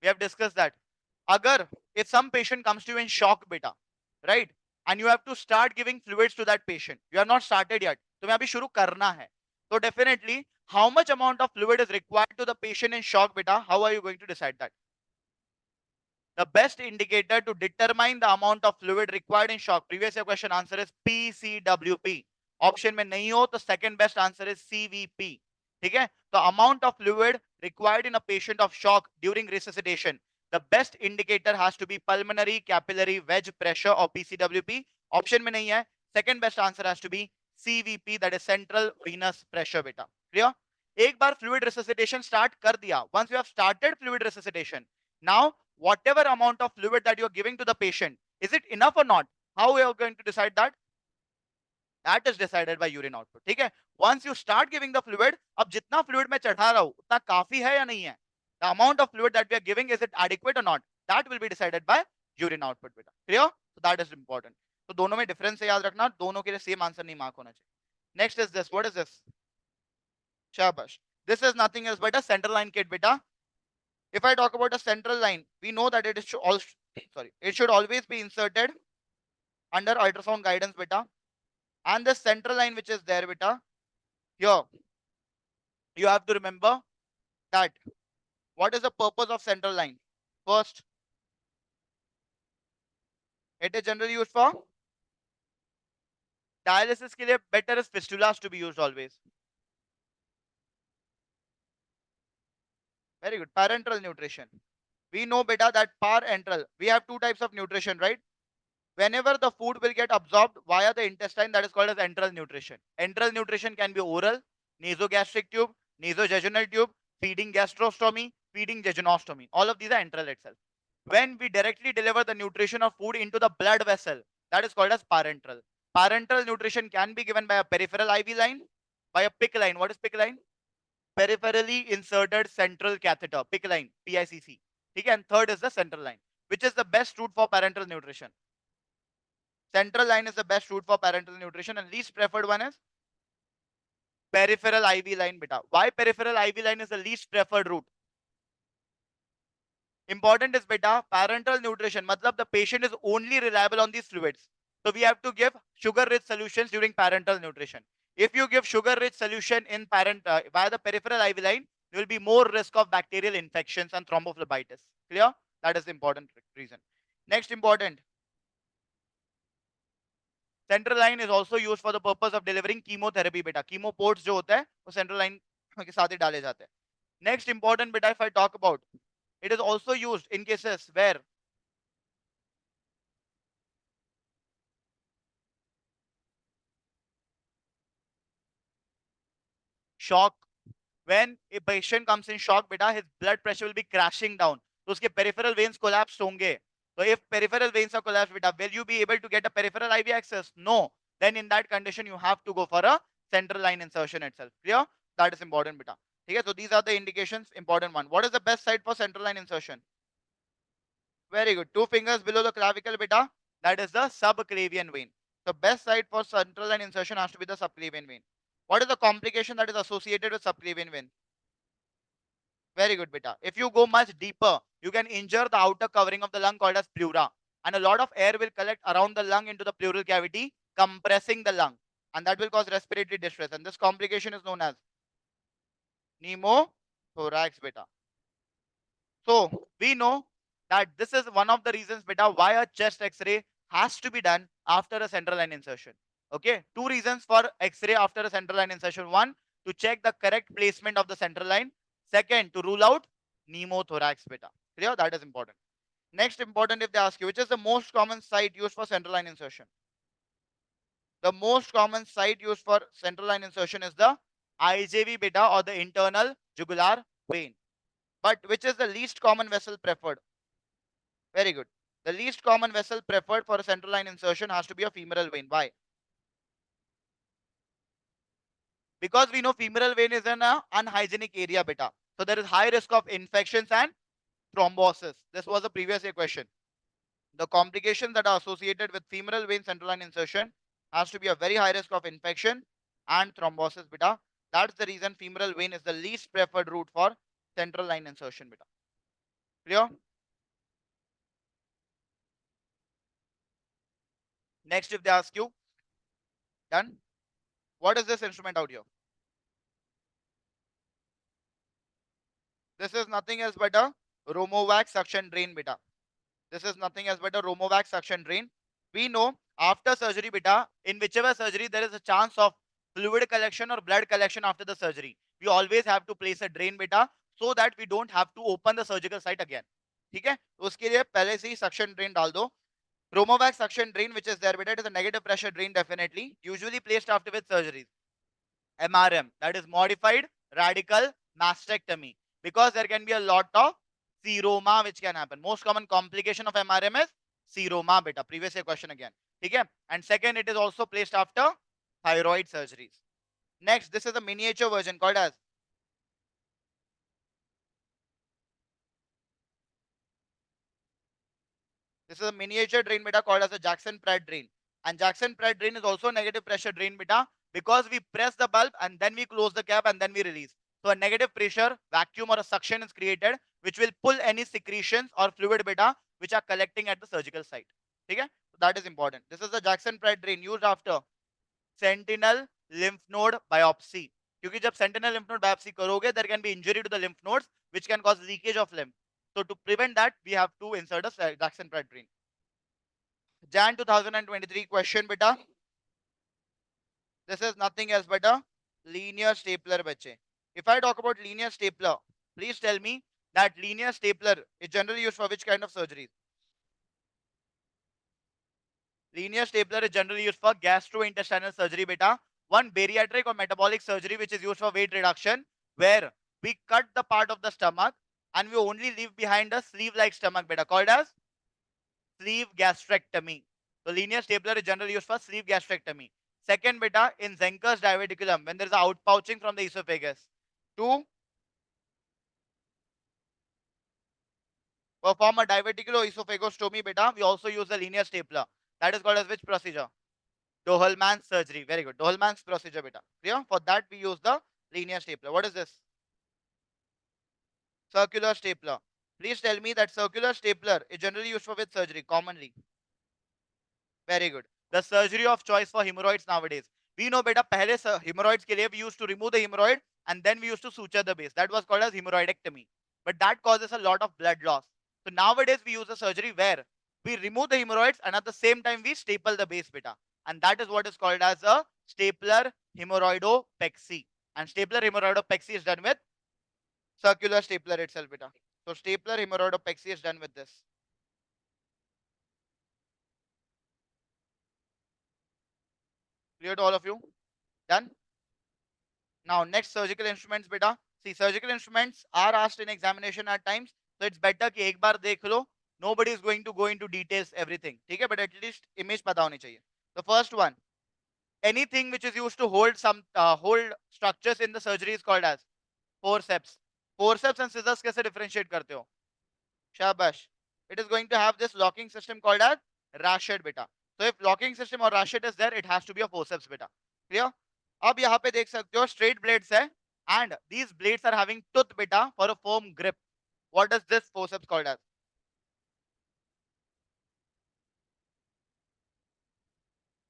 We have discussed that. Agar, if some patient comes to you in shock beta, right, and you have to start giving fluids to that patient, you have not started yet, तुम्हें अभी शुरू करना है, so definitely how much amount of fluid is required to the patient in shock beta, how are you going to decide that? The best indicator to determine the amount of fluid required in shock, previous year question answer is PCWP. Option में नहीं हो तो second best answer is CVP. ठीक है? The amount of fluid required in a patient of shock during resuscitation, the best indicator has to be pulmonary capillary wedge pressure or PCWP. Option में नहीं है. Second best answer has to be CVP, that is central venous pressure beta. Clear? एक बार fluid resuscitation start कर दिया. Once you have started fluid resuscitation, now whatever amount of fluid that you are giving to the patient, is it enough or not? How we are going to decide that? That is decided by urine output. ठीक है? Once you start giving the fluid, अब जितना fluid मैं चढ़ा रहा हूं उतना काफी है या नहीं है? The amount of fluid that we are giving, is it adequate or not? That will be decided by urine output beta. Clear? So that is important. तो दोनों में डिफरेंस से याद रखना, दोनों के लिए सेम आंसर नहीं मार्क होना चाहिए. Next is this. What is this? Shabash. This is nothing else but a central line kit beta. If I talk about a central line, we know that it should always be inserted under ultrasound guidance beta. And the central line which is there beta, here you have to remember that what is the purpose of central line? First, it is generally used for dialysis के लिए, better is fistulas to be used always. Very good. Parenteral nutrition. We know beta that parenteral, we have two types of nutrition, right? whenever the food will get absorbed via the intestine, that is called as enteral nutrition. Enteral nutrition can be oral, nasogastric tube, nasojejunal tube, feeding gastrostomy, feeding jejunostomy. All of these are enteral itself. When we directly deliver the nutrition of food into the blood vessel, that is called as parenteral. Parenteral nutrition can be given by a peripheral IV line, by a PICC line. What is PICC line? Peripherally inserted central catheter, PICC line, PICC. Okay? And third is the central line, which is the best route for parenteral nutrition. Central line is the best route for parenteral nutrition, and least preferred one is peripheral IV line, beta. Why peripheral IV line is the least preferred route? Important is beta, parenteral nutrition, matlab the patient is only reliable on these fluids. So we have to give sugar-rich solutions during parenteral nutrition. If you give sugar-rich solution in via the peripheral IV line, there will be more risk of bacterial infections and thrombophlebitis. Clear? That is the important reason. Next important, central line is also used for the purpose of delivering chemotherapy beta. Chemo ports जो होता है वो central line के साथ ही डाले जाते हैं. Next important beta, if I talk about, it is also used in cases where shock, when a patient comes in shock beta, his blood pressure will be crashing down, तो उसके peripheral veins collapsed होंगे. So if peripheral veins are collapsed beta, will you be able to get a peripheral IV access? No. Then in that condition you have to go for a central line insertion itself. Clear? That is important beta. Okay, so these are the indications. Important one. What is the best site for central line insertion? Very good. 2 fingers below the clavicle beta, that is the subclavian vein. The best site for central line insertion has to be the subclavian vein. What is the complication that is associated with subclavian vein? Very good, beta. If you go much deeper, you can injure the outer covering of the lung called as pleura. And a lot of air will collect around the lung into the pleural cavity, compressing the lung. And that will cause respiratory distress. And this complication is known as pneumothorax, beta. So we know that this is one of the reasons, beta, why a chest X-ray has to be done after a central line insertion. Okay, 2 reasons for X-ray after a central line insertion. One, to check the correct placement of the central line. Second, to rule out pneumothorax, beta. Clear? That is important. Next important, if they ask you, which is the most common site used for central line insertion? The most common site used for central line insertion is the IJV, beta, or the internal jugular vein. But which is the least common vessel preferred? Very good. The least common vessel preferred for a central line insertion has to be a femoral vein. Why? Because we know femoral vein is an unhygienic area, beta. So there is high risk of infections and thrombosis. This was a previous year question. The complications that are associated with femoral vein central line insertion has to be a very high risk of infection and thrombosis, beta. That's the reason femoral vein is the least preferred route for central line insertion, beta. Clear? Next, if they ask you, done. What is this instrument out here? This is nothing else but a Romovac suction drain, beta. This is nothing else but a Romovac suction drain. We know after surgery, beta, in whichever surgery there is a chance of fluid collection or blood collection after the surgery, we always have to place a drain, beta, so that we don't have to open the surgical site again. ठीक है, तो उसके लिए पहले से ही suction drain डाल दो. Romovac suction drain, which is there, beta, it is a negative pressure drain, definitely, usually placed after with surgeries. MRM, that is modified radical mastectomy, because there can be a lot of seroma which can happen. Most common complication of MRM is seroma, beta. Previous year question again. Okay? And second, it is also placed after thyroid surgeries. Next, this is a miniature version called as drain, beta, called as a Jackson-Pratt drain. And Jackson-Pratt drain is also a negative pressure drain, beta, because we press the bulb and then we close the cap and then we release. So a negative pressure vacuum or a suction is created, which will pull any secretions or fluid, beta, which are collecting at the surgical site. Okay? So that is important. This is the Jackson-Pratt drain used after sentinel lymph node biopsy. क्योंकि जब sentinel lymph node biopsy करोगे, there can be injury to the lymph nodes, which can cause leakage of lymph. So to prevent that, we have to insert a Jackson-Pratt drain. Jan 2023 question, beta. This is nothing else but a linear stapler, bache. If I talk about linear stapler, please tell me that linear stapler is generally used for which kind of surgeries? Linear stapler is generally used for gastrointestinal surgery, beta. One bariatric or metabolic surgery which is used for weight reduction, where we cut the part of the stomach and we only leave behind a sleeve-like stomach, beta, called as sleeve gastrectomy. So linear stapler is generally used for sleeve gastrectomy. Second, beta, in Zenker's diverticulum, when there is a outpouching from the esophagus. To perform a diverticuloesophagostomy, beta, we also use the linear stapler. That is called as which procedure? Dohlmann's surgery. Very good. Dohlmann's procedure, beta. Clear? For that, we use the linear stapler. What is this? Circular stapler. Please tell me that circular stapler is generally used for which surgery? Commonly. Very good. The surgery of choice for hemorrhoids nowadays. We know, beta, पहले hemorrhoids के लिए we used to remove the hemorrhoid and then we used to suture the base. That was called as hemorrhoidectomy. But that causes a lot of blood loss. So nowadays we use a surgery where we remove the hemorrhoids and at the same time we staple the base, beta. And that is what is called as a stapler hemorrhoidopexy. And stapler hemorrhoidopexy is done with circular stapler itself, beta. So stapler hemorrhoidopexy is done with this. Clear to all of you? Done? Now, next surgical instruments, beta. See, surgical instruments are asked in examination at times, so it's better कि एक बार देख लो. Nobody is going to go into details everything. ठीक है, but at least image पता होनी चाहिए. The first one, anything which is used to hold some hold structures in the surgery is called as forceps. Forceps and scissors कैसे differentiate करते हो? Shabash. It is going to have this locking system called as ratchet, beta. So if locking system or ratchet is there, it has to be a forceps, beta. Clear? अब यहाँ पे देख सकते हो straight blades है and these blades are having tooth, beta, for a firm grip. What is this forceps called as?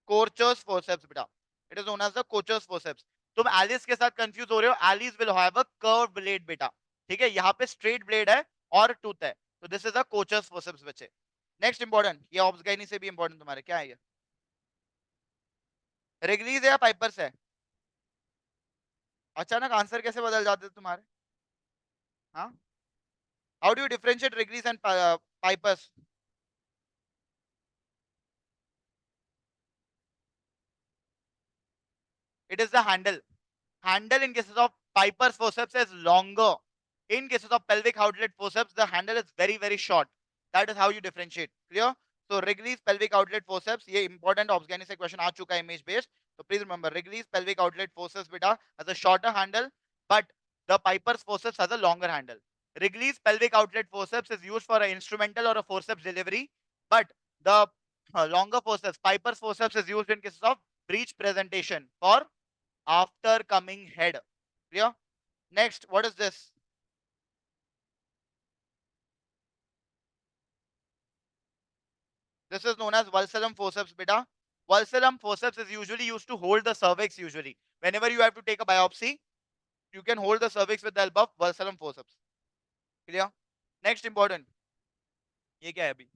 Corcher's forceps, beta. It is known as the Corcher's forceps. तुम Allis के साथ कंफ्यूज हो रहे हो. Allis will have a curve blade, बेटा. ठीक है, यहाँ पे स्ट्रेट ब्लेड है और टूथ है. तो this is a coachers forceps बच्चे. नेक्स्ट इंपॉर्टेंट, ये ऑब्सगाइनी से भी इंपॉर्टेंट तुम्हारे क्या है ये? रेगलीज है या पाइपर्स है? अचानक आंसर कैसे बदल जाते हैं तुम्हारे? हाँ, हाउ डू यू डिफरेंशिएट रेगलीज and pipers? It is the handle. Handle in cases of Piper's forceps is longer. In cases of pelvic outlet forceps, the handle is very, very short. That is how you differentiate. Clear? So Wrigley's pelvic outlet forceps, ये important ऑब्सगैनी से question आ चुका है image based. So please remember, Wrigley's pelvic outlet forceps beta has a shorter handle, but the Piper's forceps has a longer handle. Wrigley's pelvic outlet forceps is used for an instrumental or a forceps delivery, but the longer forceps, Piper's forceps, is used in cases of breech presentation for after coming head. Clear? Next, what is this? This is known as Valsalm forceps, beta. Valsalm forceps is usually used to hold the cervix usually. Whenever you have to take a biopsy, you can hold the cervix with the help of Valsalm forceps. Clear? Next important. ये क्या है अभी?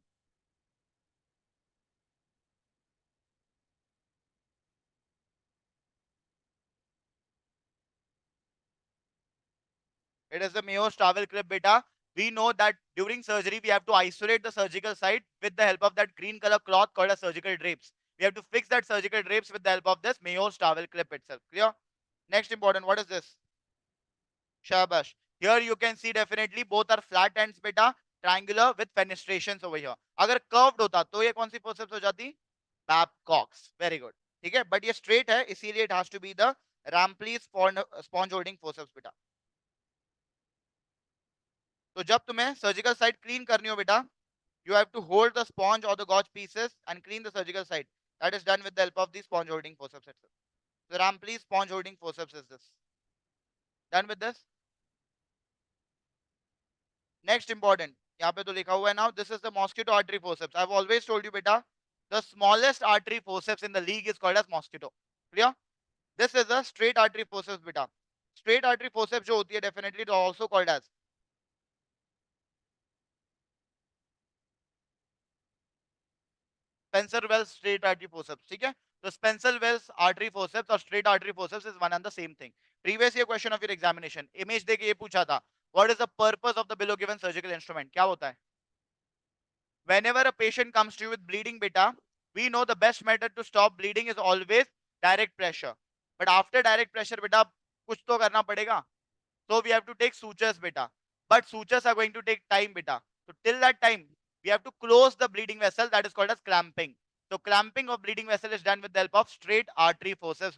It is the Mayo's travel clip, beta. We know that during surgery, we have to isolate the surgical site with the help of that green color cloth called as surgical drapes. We have to fix that surgical drapes with the help of this Mayo's travel clip itself. Clear? Next important, what is this? Shabash. Here you can see definitely both are flat ends, beta, triangular with fenestrations over here. अगर curved होता तो ये कौन सी forceps हो जाती? Babcock's. Very good. ठीक है, but ये straight है, इसीलिए it has to be the Rampli sponge holding forceps, बेटा. तो जब तुम्हें सर्जिकल साइट क्लीन करनी हो बेटा, you have to hold the sponge or the gauze pieces and clean the surgical site. That is done with the help of the sponge holding forceps itself. So Rampli sponge holding forceps is this. Done with this? Next important, यहाँ पे तो लिखा हुआ है now, this is the mosquito artery forceps. I've always told you बेटा, the smallest artery forceps in the league is called as mosquito. Clear? This is a straight artery forceps बेटा. Straight artery forceps जो होती है definitely it is also called as Spencer Wells straight artery forceps. ठीक है? So Spencer Wells artery forceps और straight artery forceps is one and the same thing. Previous year question of your examination, image देके ये पूछा था, what is the purpose of the below given surgical instrument? क्या होता है? Whenever a patient comes to you with bleeding beta, We know the best method to stop bleeding is always direct pressure. But after direct pressure, beta, कुछ तो करना पड़ेगा. So we have to take sutures, beta. But sutures are going to take time, beta. So till that time, we have to close the bleeding vessel. That is called as clamping. So clamping of bleeding vessel is done with the help of straight artery forceps,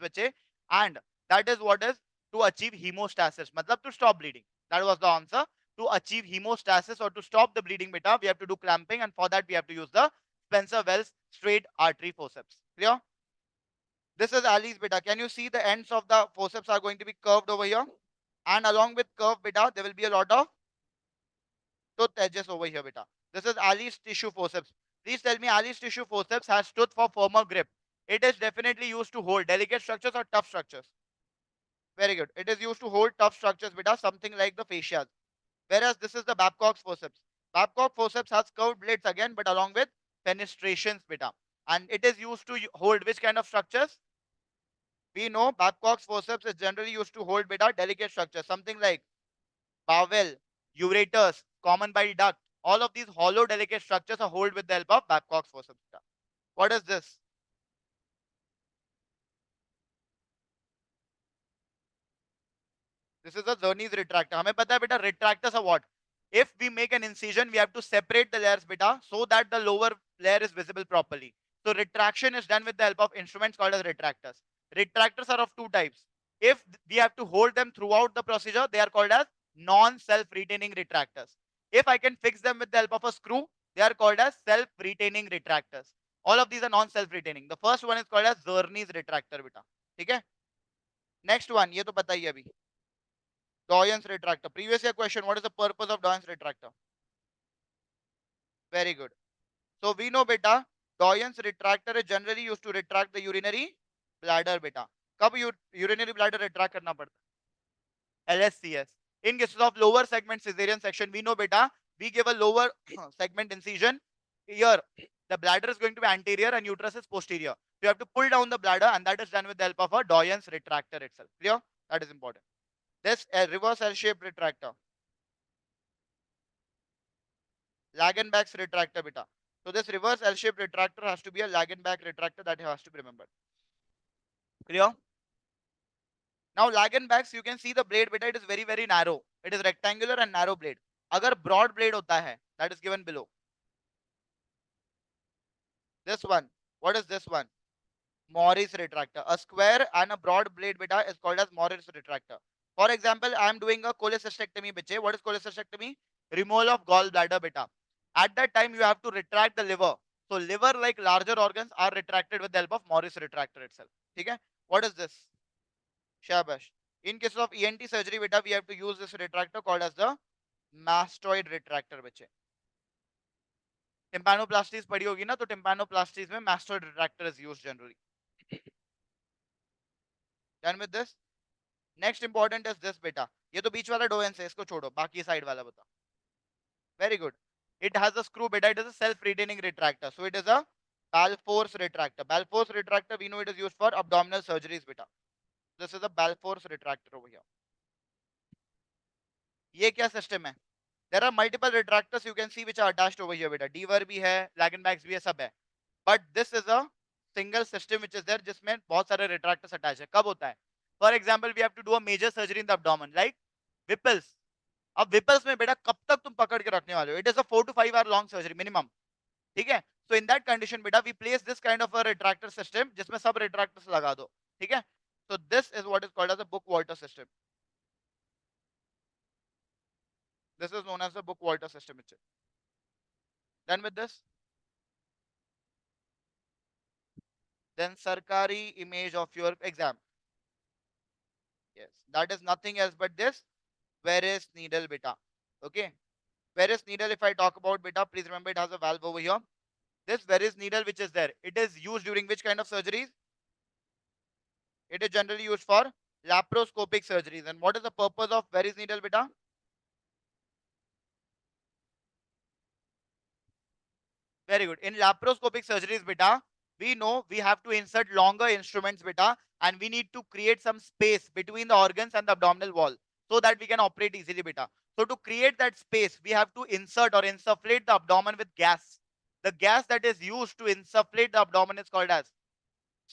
and that is what is to achieve hemostasis. Matlab to stop bleeding. That was the answer. To achieve hemostasis or to stop the bleeding, beta, we have to do clamping, and for that we have to use the Spencer Wells straight artery forceps. Clear? This is Ali's, beta. Can you see the ends of the forceps are going to be curved over here? And along with curve, beta, there will be a lot of tooth edges over here, beta. This is Ali's tissue forceps. Please tell me, Ali's tissue forceps has tooth for firmer grip. It is definitely used to hold delicate structures or tough structures. Very good. It is used to hold tough structures, beta, something like the fascias. Whereas this is the Babcock's forceps. Babcock forceps has curved blades again, but along with fenestrations, beta. And it is used to hold which kind of structures? We know Babcock's forceps is generally used to hold, beta, delicate structures, something like bowel, ureters, common bile duct. All of these hollow, delicate structures are held with the help of Babcock's forceps. What is this? This is a Zerni's retractor. हमें पता है बेटा retractors are what? If we make an incision, we have to separate the layers, beta, so that the lower layer is visible properly. So retraction is done with the help of instruments called as retractors. Retractors are of two types. If we have to hold them throughout the procedure, they are called as non-self-retaining retractors. If I can fix them with the help of a screw, they are called as self-retaining retractors. All of these are non-self-retaining. The first one is called as Zerni's retractor, beta. ठीक है? Next one, ये तो पता ही है अभी. Doyen's retractor. Previous year question, what is the purpose of Doyen's retractor? Very good. So we know, beta, Doyen's retractor is generally used to retract the urinary bladder, beta. कब urinary bladder retract करना पड़ता है? LSCS. In cases of lower segment cesarean section, we know, beta, we give a lower segment incision. Here, the bladder is going to be anterior and uterus is posterior. So you have to pull down the bladder, and that is done with the help of a Doyen's retractor itself. Clear? That is important. This reverse L-shaped retractor. Lagenbach's retractor, beta. So this reverse L-shaped retractor has to be a Lagenbach retractor, that has to be remembered. Clear? Now Lagenbach's, you can see the blade, beta, it is very, very narrow. It is rectangular and narrow blade. अगर broad blade होता है, that is given below. This one, what is this one? Morris retractor. A square and a broad blade, beta, is called as Morris retractor. For example, I am doing a cholecystectomy, bitche. What is cholecystectomy? Removal of gallbladder, beta. At that time, you have to retract the liver. So liver, like larger organs, are retracted with the help of Morris retractor itself. Okay? What is this? Shabash. In cases of ENT surgery, beta, we have to use this retractor called as the mastoid retractor, bitche. Tympanoplasties पढ़ी होगी ना, तो tympanoplasties में mastoid retractor is used generally. Done with this? Next important is this, beta. ये तो बीच वाला Doyen's है, इसको छोड़ो, बाकी साइड वाला बताओ. Very good. It has a screw, beta. It is a self-retaining retractor. So it is a Balfour's retractor. Balfour's retractor, we know it is used for abdominal surgeries, beta. This is a Balfour's retractor over here. ये क्या system है? There are multiple retractors you can see which are attached over here, beta. Deaver भी है, Lagenbach's भी है, सब है. But this is a single system which is there, जिसमें बहुत सारे retractors attached है. कब होता है? For example, we have to do a major surgery in the abdomen, like Whipple's. अब विपल्स में बेटा कब तक तुम पकड़ के रखने वाले हो? It is a 4 to 5 hour long surgery minimum. ठीक है? सो इन दैट कंडीशन बेटा we place this kind of a retractor system जिसमें सब रिट्रैक्टर्स लगा दो. ठीक है? So this is what is called as a Bookwalter system. This is known as the Bookwalter system. Done with this? Then Sarkari image of your exam. Yes, that is nothing else but this Veress needle, beta. Okay, Veress needle, if I talk about, beta, please remember it has a valve over here. This Veress needle which is there, it is used during which kind of surgeries? It is generally used for laparoscopic surgeries. And what is the purpose of Veress needle, beta? Very good. In laparoscopic surgeries, beta, we know we have to insert longer instruments, beta, and we need to create some space between the organs and the abdominal wall so that we can operate easily, beta. So to create that space, we have to insert or insufflate the abdomen with gas. The gas that is used to insufflate the abdomen is called as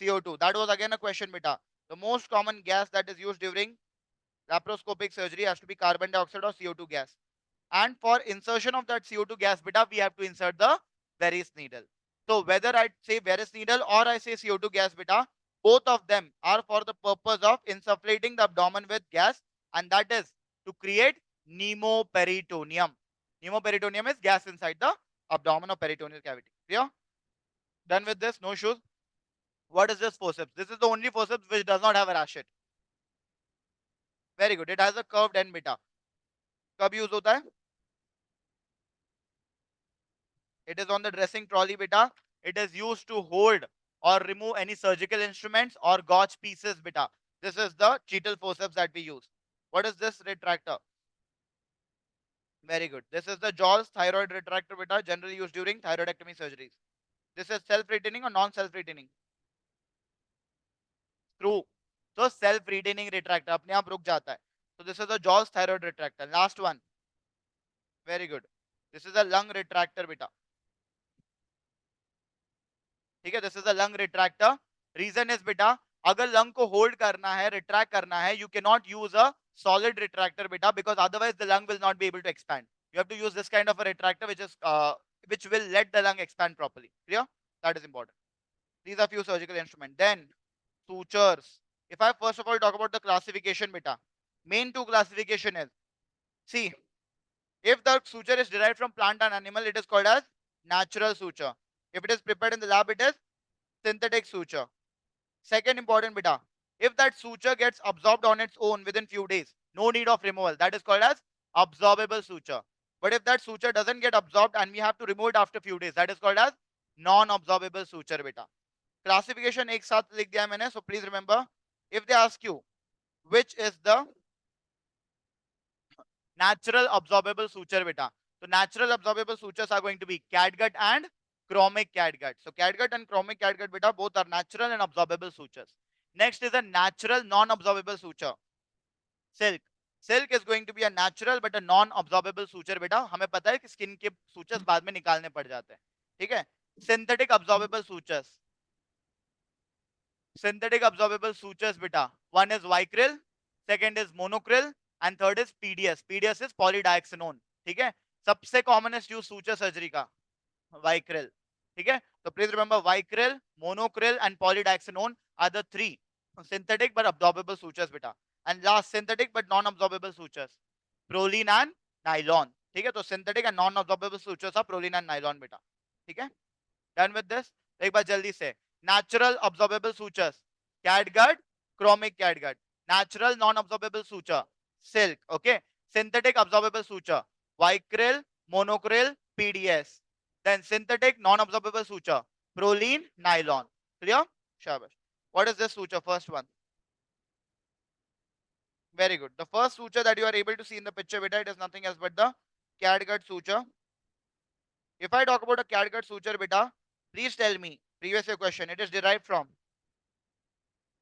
CO2. That was again a question, beta. The most common gas that is used during laparoscopic surgery has to be carbon dioxide or CO2 gas. And for insertion of that CO2 gas, beta, we have to insert the Veress needle. So whether I say Veress needle or I say CO2 gas, beta, both of them are for the purpose of insufflating the abdomen with gas, and that is to create pneumoperitoneum. Pneumoperitoneum is gas inside the abdomen or peritoneal cavity. Clear? Done with this? No issues? What is this forceps? This is the only forceps which does not have a ratchet. Very good. It has a curved end, beta. कब use होता है? It is on the dressing trolley, beta. It is used to hold or remove any surgical instruments or gauge pieces, beta. This is the cheetal forceps that we use. What is this retractor? Very good. This is the Jaws thyroid retractor, beta, generally used during thyroidectomy surgeries. This is self-retaining or non-self-retaining? Screw. So self-retaining retractor अपने आप रुक जाता है. So this is the Jaws thyroid retractor. Last one. Very good. This is a lung retractor, beta. ठीक है, this is a lung retractor. Reason is बेटा, अगर lung को होल्ड करना है, रिट्रैक्ट करना है, you can not use a solid retractor, beta, because otherwise the lung will not be able to expand. You have to use this kind of a retractor which will let the lung expand properly. Clear? That is important. These are few surgical instruments. Then sutures. If I first of all talk about the classification, beta, main two classification is, see, if the suture is derived from plant and animal, it is called as natural suture. If it is prepared in the lab, it is synthetic suture. Second important, beta, if that suture gets absorbed on its own within few days, no need of removal, that is called as absorbable suture. But if that suture doesn't get absorbed and we have to remove it after few days, that is called as non-absorbable suture, beta. Classification एक साथ लिख दिया मैंने, so please remember. If they ask you which is the natural absorbable suture, beta, so natural absorbable sutures are going to be catgut and chromic catgut. So catgut and chromic catgut, beta, both are natural and absorbable sutures. Next is a natural non-absorbable suture. Silk. Silk is going to be a natural but a non-absorbable suture, beta. हमें पता है कि skin के sutures बाद में निकालने पड़ जाते हैं. ठीक है? Synthetic absorbable sutures. Synthetic absorbable sutures, beta. One is Vicryl, second is monocryl, and third is PDS. PDS is polydioxanone. ठीक है? सबसे commonest use suture surgery का Vicryl. ठीक है? So please remember, Vicryl, monocryl, and polydioxanone are the three synthetic but absorbable sutures, beta. And last, synthetic but non-absorbable sutures, proline and nylon. ठीक है? तो synthetic and non-absorbable sutures are proline and nylon, beta. ठीक है? Done with this? एक बार जल्दी से. Natural absorbable sutures, catgut, chromic catgut. Natural non-absorbable suture, silk. Okay? Synthetic absorbable suture, Vicryl, monocryl, PDS. Then synthetic non-absorbable suture, proline, nylon. Clear? Shabash. What is this suture? First one. Very good. The first suture that you are able to see in the picture, beta, it is nothing else but the catgut suture. If I talk about a catgut suture, beta, please tell me, previous year question, it is derived from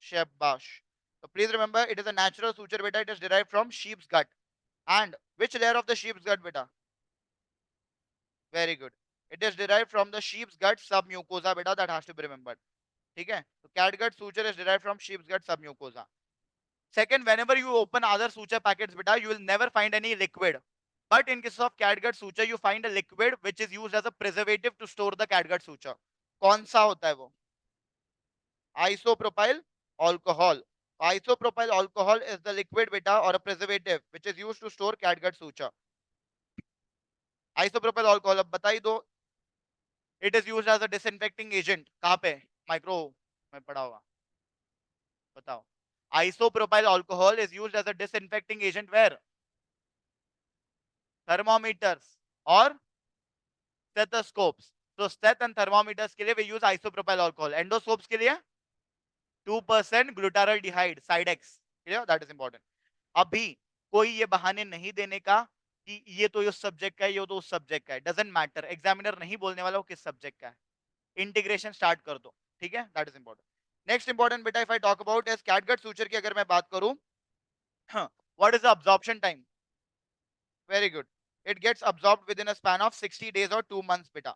Shabash. So please remember, it is a natural suture, beta. It is derived from sheep's gut. And which layer of the sheep's gut, beta? Very good. It is derived from the sheep's gut submucosa, beta. That has to be remembered. Okay? So catgut suture is derived from sheep's gut submucosa. Second, whenever you open other suture packets, beta, you will never find any liquid. But in case of catgut suture, you find a liquid which is used as a preservative to store the catgut suture. कौन सा होता है वो? Isopropyl alcohol. Isopropyl alcohol is the liquid, beta, or a preservative which is used to store catgut suture. Isopropyl alcohol, अब बता ही दो. It is used as a disinfecting agent. कहाँ पे? माइक्रो में पढ़ा होगा. बताओ. Isopropyl alcohol is used as a disinfecting agent where? Thermometers or stethoscopes. So stet and thermometers के लिए we use isopropyl alcohol. Endoscopes के लिए 2% glutaraldehyde side X. Clear? That is important. अभी कोई ये बहाने नहीं देने का कि ये तो इस सब्जेक्ट का है, ये तो उस सब्जेक्ट का है. Doesn't matter. एग्जामिनर नहीं बोलने वाला वो किस सब्जेक्ट का है. इंटीग्रेशन स्टार्ट कर दो. ठीक है? That is important. Next important बेटा, if I talk about as catgut suture की अगर मैं बात करूं, what is the absorption time? Very good. It gets absorbed within a span of 60 days or 2 months, beta.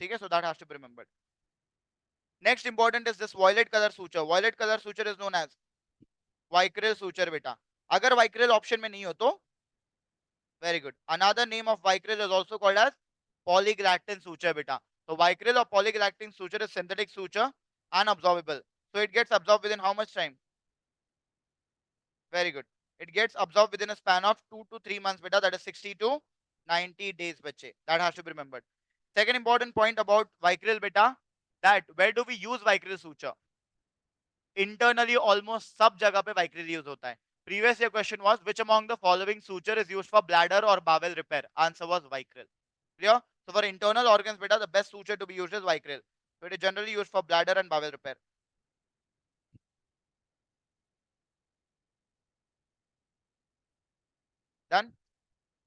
ठीक है, so that has to be remembered. Next important is this violet color suture. Violet color suture is known as Vicryl suture बेटा. अगर Vicryl option में नहीं हो तो very good. Another name of Vicryl is also called as polyglactin suture बेटा. So Vicryl or polyglactin suture is synthetic suture, unabsorbable. So it gets absorbed within how much time? Very good. It gets absorbed within a span of 2 to 3 months beta, that is 60 to 90 days bache. That has to be remembered. Second important point about Vicryl beta, that where do we use Vicryl suture? Internally almost सब जगह पे Vicryl use होता है. Previous year question was which among the following suture is used for bladder or bowel repair? Answer was Vicryl. Clear? So for internal organs beta, the best suture to be used is Vicryl. So it is generally used for bladder and bowel repair. Done?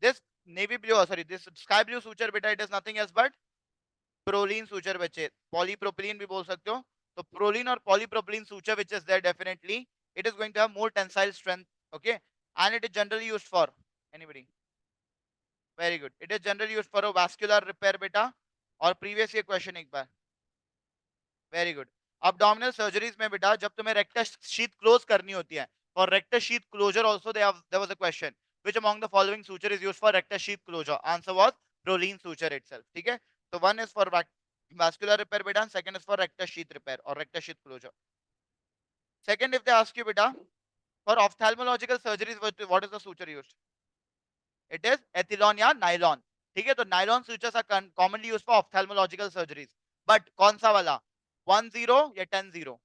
This navy blue, sorry, this sky blue suture beta, it is nothing else but proline suture बच्चे. Polypropylene भी बोल सकते हो. So proline or polypropylene suture which is there, definitely it is going to have more tensile strength. Okay, and it is generally used for anybody. Very good. It is generally used for a vascular repair beta. और previous year question एक बार. Very good. Abdominal surgeries में बेटा जब तुम्हें rectus sheath close करनी होती है, for rectus sheath closure also there was a question. Which among the following suture is used for rectus sheath closure? Answer was proline suture itself. ठीक है? So one is for vascular repair beta, and second is for rectus sheath repair or rectus sheath closure. Second, if they ask you beta, for ophthalmological surgeries, what is the suture used? It is ethylon या nylon. ठीक है, तो nylon sutures are commonly used for ophthalmological surgeries. But कौन सा वाला? 10 या 10-0?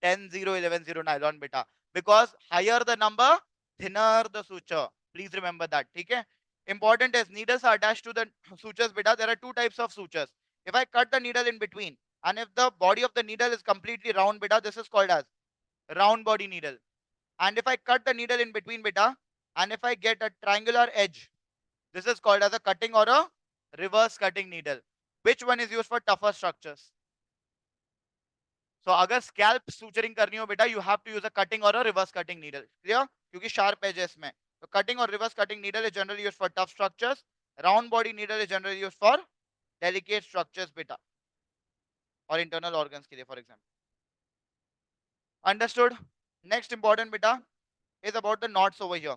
10-0, 11-0 nylon beta. Because higher the number, thinner the suture. Please remember that. ठीक है? Important is needles are attached to the sutures beta. There are two types of sutures. If I cut the needle in between, and if the body of the needle is completely round beta, this is called as round body needle. And if I cut the needle in between beta, and if I get a triangular edge, this is called as a cutting or a reverse cutting needle. Which one is used for tougher structures? So अगर scalp suturing करनी हो बेटा, you have to use a cutting or a reverse cutting needle. Clear? क्योंकि sharp edge है इसमें. So cutting or reverse cutting needle is generally used for tough structures. Round body needle is generally used for delicate structures beta, or internal organs के लिए, for example. Understood? Next important beta is about the knots over here.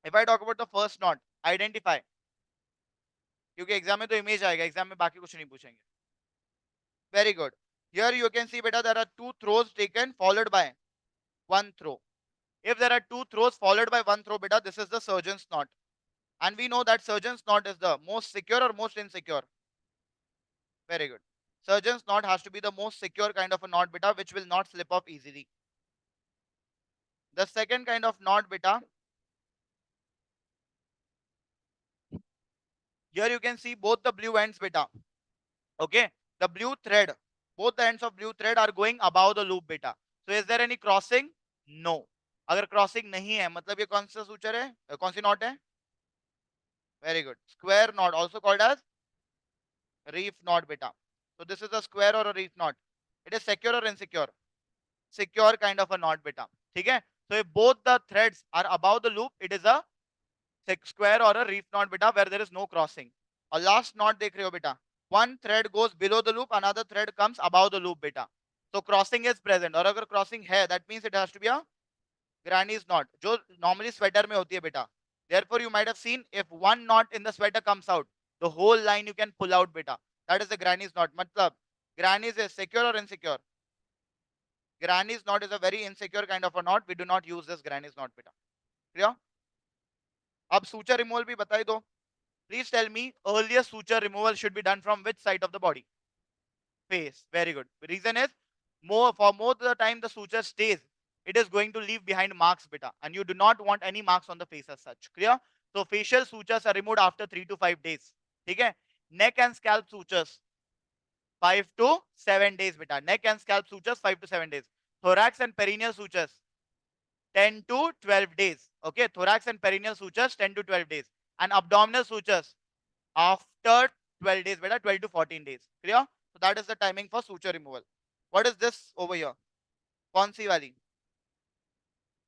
If I talk about the first knot, identify. क्योंकि exam में तो image आएगा, exam में बाकी कुछ नहीं पूछेंगे. Very good. Here you can see beta there are two throws taken followed by one throw. If there are two throws followed by one throw beta, this is the surgeon's knot. And we know that surgeon's knot is the most secure or most insecure. Very good. Surgeon's knot has to be the most secure kind of a knot beta which will not slip off easily. The second kind of knot beta, here you can see both the blue ends beta. Okay, the blue thread, both the ends of blue thread are going above the loop beta. So is there any crossing? No. अगर crossing नहीं है मतलब ये कौन सा suture है, कौन सी नॉट है? Very good. Square knot, also called as reef knot beta. So this is a square or a reef knot. It is secure or insecure? Secure kind of a knot beta. ठीक है? So if both the threads are above the loop, it is a square or a reef knot beta where there is no crossing. और last knot देख रहे हो बेटा. One thread goes below the loop, another thread comes above the loop beta. So crossing is present. और अगर crossing है, that means it has to be a granny's knot, जो normally sweater में होती है बेटा. Therefore you might have seen if one knot in the sweater comes out, the whole line you can pull out beta. That is the granny's knot. मतलब granny's is secure or insecure? Granny's knot is a very insecure kind of a knot. We do not use this granny's knot beta. Clear? अब suture removal भी बताई दो. Please tell me earlier suture removal should be done from which side of the body? Face. Very good. The reason is more of the time the suture stays, it is going to leave behind marks beta, and you do not want any marks on the face as such. Clear? So facial sutures are removed after 3 to 5 days. Okay? Neck and scalp sutures 5 to 7 days beta. Neck and scalp sutures 5 to 7 days. Thorax and perineal sutures 10 to 12 days. Okay? Thorax and perineal sutures 10 to 12 days. And abdominal sutures after 12 days beta, 12 to 14 days. Clear? So that is the timing for suture removal. What is this over here? कौन सी वाली?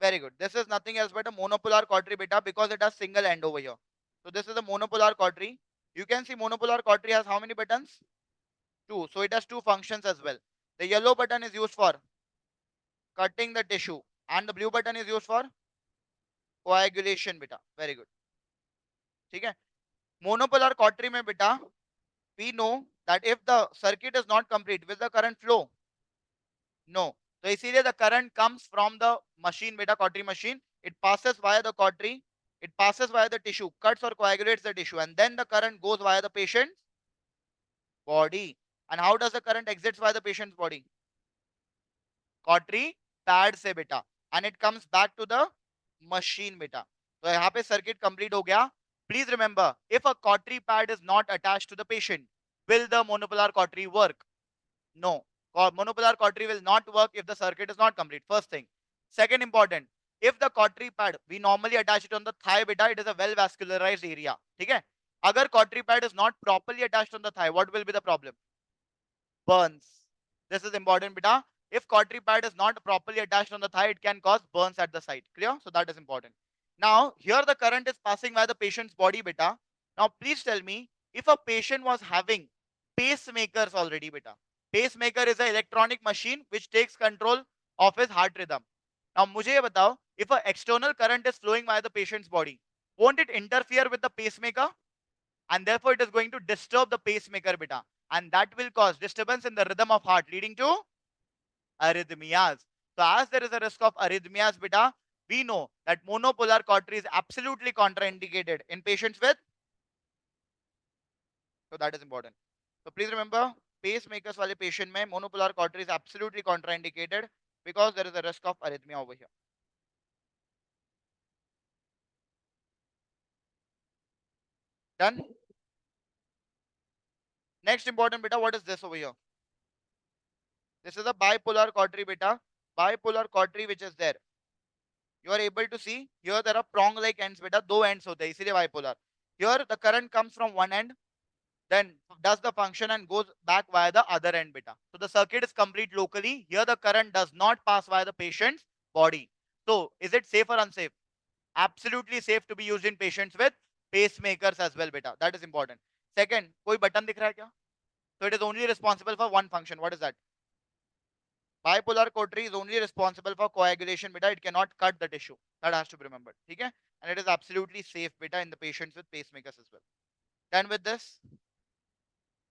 Very good. This is nothing else but a monopolar cautery beta because it has single end over here. So this is a monopolar cautery. You can see monopolar cautery has how many buttons? Two. So it has two functions as well. The yellow button is used for cutting the tissue and the blue button is used for coagulation beta. Very good. ठीक है. Monopolar cautery में beta, we know that if the circuit is not complete, will the current flow? No. So इसीलिए the current comes from the machine beta, cautery machine. It passes via the cautery, it passes via the tissue, cuts or coagulates the tissue, and then the current goes via the patient's body. And how does the current exits via the patient's body? Cautery pad से बेटा, and it comes back to the machine बेटा. तो यहाँ पे circuit complete हो गया. Please remember, if a cautery pad is not attached to the patient, will the monopolar cautery work? No. Monopolar cautery will not work if the circuit is not complete. First thing. Second important, if the cautery pad, we normally attach it on the thigh beta, it is a well vascularized area. ठीक है? अगर cautery pad is not properly attached on the thigh, what will be the problem? Burns. This is important beta. If cautery pad is not properly attached on the thigh, it can cause burns at the site. Clear? So that is important. Now, here the current is passing by the patient's body beta. Now, please tell me, if a patient was having pacemakers already beta. Pacemaker is an electronic machine which takes control of his heart rhythm. Now, मुझे ये बताओ, if an external current is flowing by the patient's body, won't it interfere with the pacemaker? And therefore it is going to disturb the pacemaker beta, and that will cause disturbance in the rhythm of heart, leading to arrhythmias. So as there is a risk of arrhythmias beta, we know that monopolar cautery is absolutely contraindicated in patients with, so that is important. So please remember, pacemakers wale patient mein monopolar cautery is absolutely contraindicated because there is a risk of arrhythmia over here. Done. Next important beta, what is this over here? This is a bipolar cautery beta. Bipolar cautery which is there. You are able to see here there are prong like ends beta, दो ends होते हैं इसीलिए bipolar. Here the current comes from one end, then does the function and goes back via the other end beta. So the circuit is complete locally. Here the current does not pass via the patient's body. So is it safe or unsafe? Absolutely safe to be used in patients with pacemakers as well beta. That is important. Second, कोई button दिख रहा है क्या? So it is only responsible for one function. What is that? Bipolar cautery is only responsible for coagulation beta. It cannot cut the tissue. That has to be remembered. Okay? And it is absolutely safe beta in the patients with pacemakers as well. Done with this?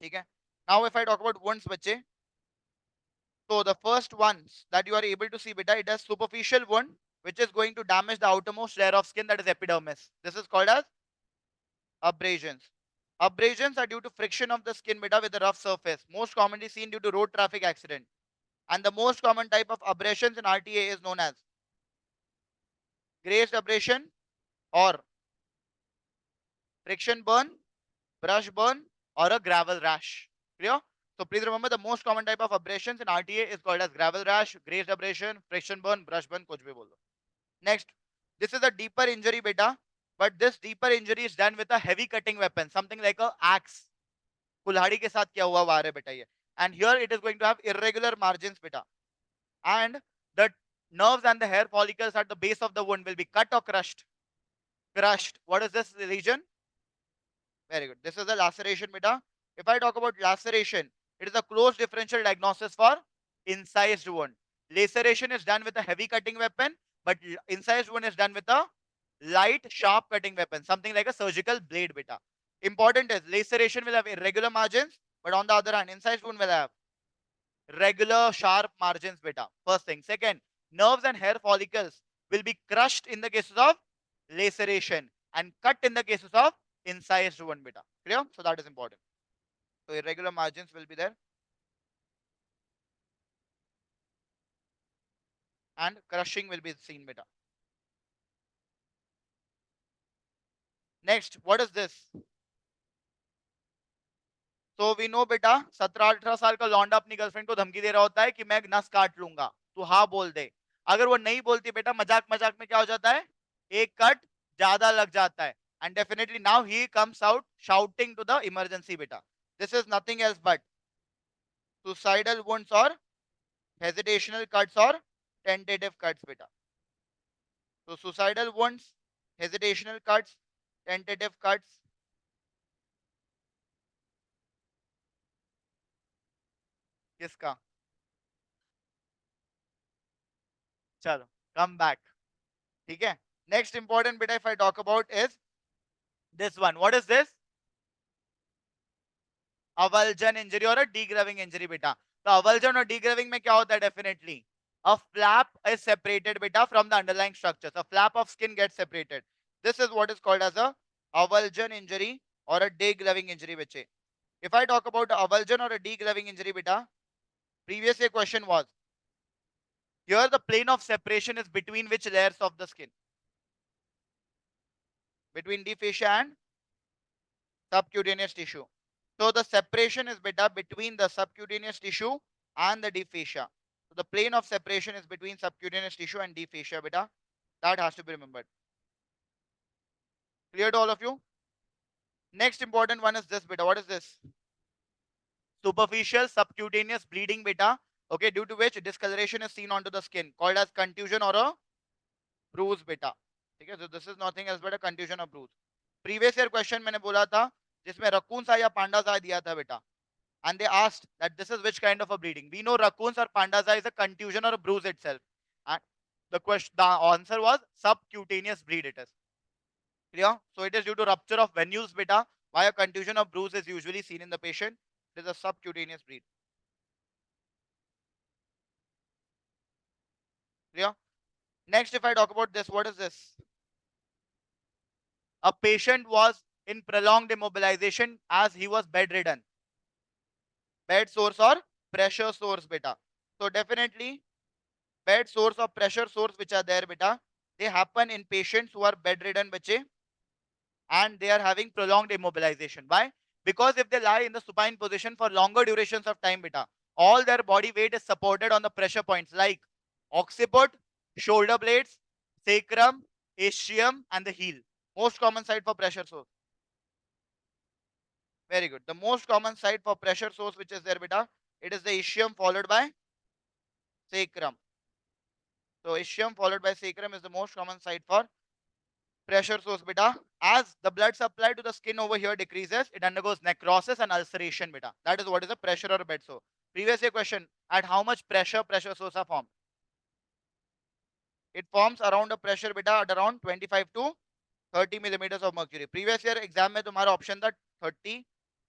Okay? Now if I talk about wounds, bache, so the first ones that you are able to see beta, it has superficial wound which is going to damage the outermost layer of skin, that is epidermis. This is called as abrasions. Abrasions are due to friction of the skin beta with a rough surface, most commonly seen due to road traffic accident. And the most common type of abrasions in RTA is known as grazed abrasion or friction burn, brush burn, or a gravel rash. Clear? So please remember the most common type of abrasions in RTA is called as gravel rash, grazed abrasion, friction burn, brush burn, kuch bhi bolo. Next, this is a deeper injury beta, but this deeper injury is done with a heavy cutting weapon, something like a axe. कुल्हाड़ी के साथ क्या हुआ वार है बेटा ये. And here it is going to have irregular margins beta. And the nerves and the hair follicles at the base of the wound will be cut or crushed. Crushed. What is this region? Very good. This is the laceration beta. If I talk about laceration, it is a close differential diagnosis for incised wound. Laceration is done with a heavy cutting weapon, but incised wound is done with a light, sharp cutting weapon, something like a surgical blade beta. Important is laceration will have irregular margins, but on the other hand, incised wound will have regular sharp margins beta. First thing. Second, nerves and hair follicles will be crushed in the cases of laceration and cut in the cases of incised wound beta. Clear? So that is important. So irregular margins will be there and crushing will be seen beta. Next, what is this? So we know बेटा 17-18 साल का लौंडा अपनी girlfriend को धमकी दे रहा होता है कि मैं नस काट लूंगा, तू हाँ बोल दे. अगर वो नहीं बोलती बेटा, मजाक मजाक में क्या हो जाता है, एक कट ज्यादा लग जाता है. And definitely now he comes out shouting to the emergency beta. This is nothing else but suicidal wounds or hesitational cuts or tentative cuts beta. So suicidal wounds, hesitational cuts, tentative cuts, किसका? चलो, कम back. ठीक है. Next important बेटा if I talk about is this one. What is this? Avulsion injury और a डीग्रविंग injury बेटा. तो अवल्जन और डीग्रविंग में क्या होता है? Definitely a flap is separated beta from the underlying structures. A flap of skin gets separated. This is what is called as a avulsion injury or a degloving injury bache. If I talk about avulsion or a degloving injury beta, previous year question was here the plane of separation is between which layers of the skin? Between deep fascia and subcutaneous tissue. So the separation is beta between the subcutaneous tissue and the deep fascia. So the plane of separation is between subcutaneous tissue and deep fascia beta. That has to be remembered. Clear to all of you? Next important one is this beta. What is this? Superficial subcutaneous bleeding beta. Okay, due to which discoloration is seen onto the skin, called as contusion or a bruise beta. Okay, so this is nothing else but a contusion or bruise. Previous year question मैंने बोला था जिसमें raccoons eye या pandas eye दिया था बेटा. And they asked that this is which kind of a bleeding. We know raccoons or pandas eye is a contusion or a bruise itself. And the answer was subcutaneous bleed it is. Clear? So it is due to rupture of venules beta. Why a contusion or bruise is usually seen in the patient. It is a subcutaneous bleed. Clear? Next, if I talk about this, what is this? A patient was in prolonged immobilization as he was bedridden. Bed source or pressure source beta. So definitely bed source or pressure source which are there beta, they happen in patients who are bedridden bache and they are having prolonged immobilization. Why? Because if they lie in the supine position for longer durations of time beta, all their body weight is supported on the pressure points like occiput, shoulder blades, sacrum, ischium and the heel. Most common site for pressure source. Very good. The most common site for pressure source which is there beta, it is the ischium followed by sacrum. So ischium followed by sacrum is the most common site for pressure source beta. As the blood supply to the skin over here decreases, it undergoes necrosis and ulceration beta. That is what is a pressure or a bed sore. Previous year question, at how much pressure source are formed? It forms around a pressure beta at around 25 to 30 millimeters of mercury. Previous year exam में तुम्हारा option था 30,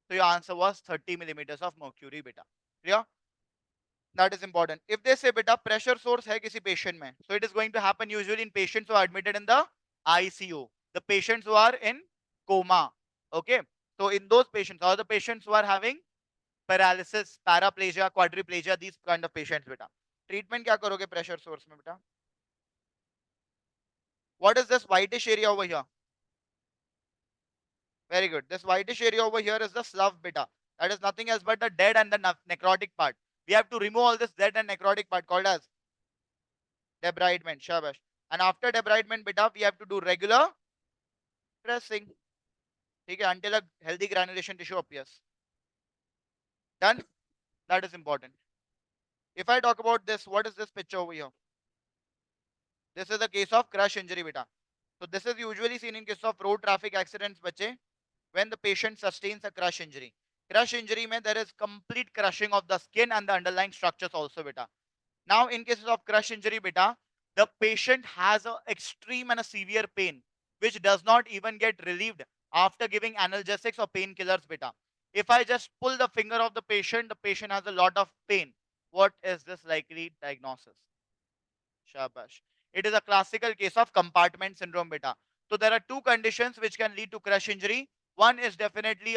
so your answer was 30 millimeters of mercury beta. Clear? That is important. If they say beta pressure source है किसी patient में, so it is going to happen usually in patients who are admitted in the ICU, the patients who are in coma. Okay, so in those patients or the patients who are having paralysis, paraplegia, quadriplegia, these kind of patients beta. Treatment क्या करोगे pressure source में beta? What is this whitish area over here? Very good. This whitish area over here is the slough beta. That is nothing else but the dead and the necrotic part. We have to remove all this dead and necrotic part called as debridement. Shabash. And after debridement beta, we have to do regular pressing. Okay, until a healthy granulation tissue appears. Done? That is important. If I talk about this, what is this picture over here? This is a case of crush injury beta. So this is usually seen in case of road traffic accidents bache, when the patient sustains a crush injury. Crush injury mein there is complete crushing of the skin and the underlying structures also beta. Now in cases of crush injury beta, the patient has a extreme and a severe pain which does not even get relieved after giving analgesics or painkillers beta. If I just pull the finger of the patient has a lot of pain. What is this likely diagnosis? Shabash. It is a classical case of compartment syndrome beta. So there are two conditions which can lead to crush injury. One is definitely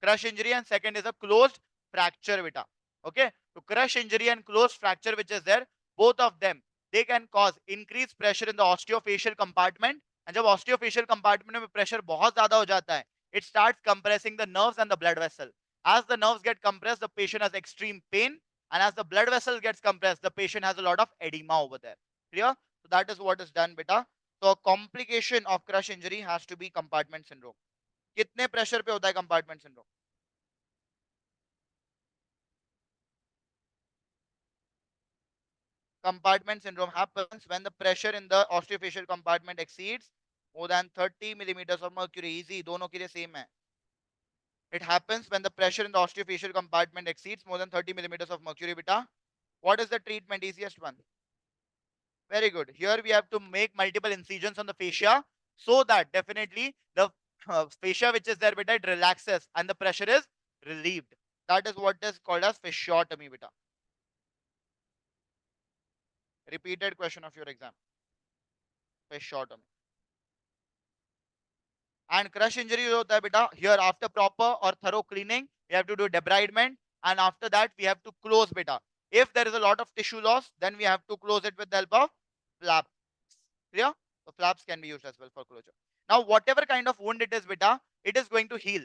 crush injury and second is a closed fracture beta. Okay. So crush injury and closed fracture which is there, both of them, they can cause increased pressure in the osteofacial compartment. And जब osteofacial compartment में pressure बहुत ज़्यादा हो जाता है, it starts compressing the nerves and the blood vessel. As the nerves get compressed, the patient has extreme pain, and as the blood vessel gets compressed, the patient has a lot of edema over there. Clear? So that is what is done beta. So a complication of crush injury has to be compartment syndrome. कितने pressure पे होता है compartment syndrome? Compartment syndrome happens when the pressure in the osteofacial compartment exceeds more than 30 millimeters of mercury. Easy, दोनों के लिए same है. It happens when the pressure in the osteofacial compartment exceeds more than 30 millimeters of mercury, beta. What is the treatment? Easiest one. Very good. Here we have to make multiple incisions on the fascia so that definitely the fascia which is there, beta, it relaxes and the pressure is relieved. That is what is called as fasciotomy, beta. Repeated question of your exam. Fasciotomy. And crush injury hota hai beta. Here after proper or thorough cleaning, we have to do debridement, and after that we have to close, beta. If there is a lot of tissue loss, then we have to close it with the help of flaps. Clear? So flaps can be used as well for closure. Now whatever kind of wound it is, beta, it is going to heal.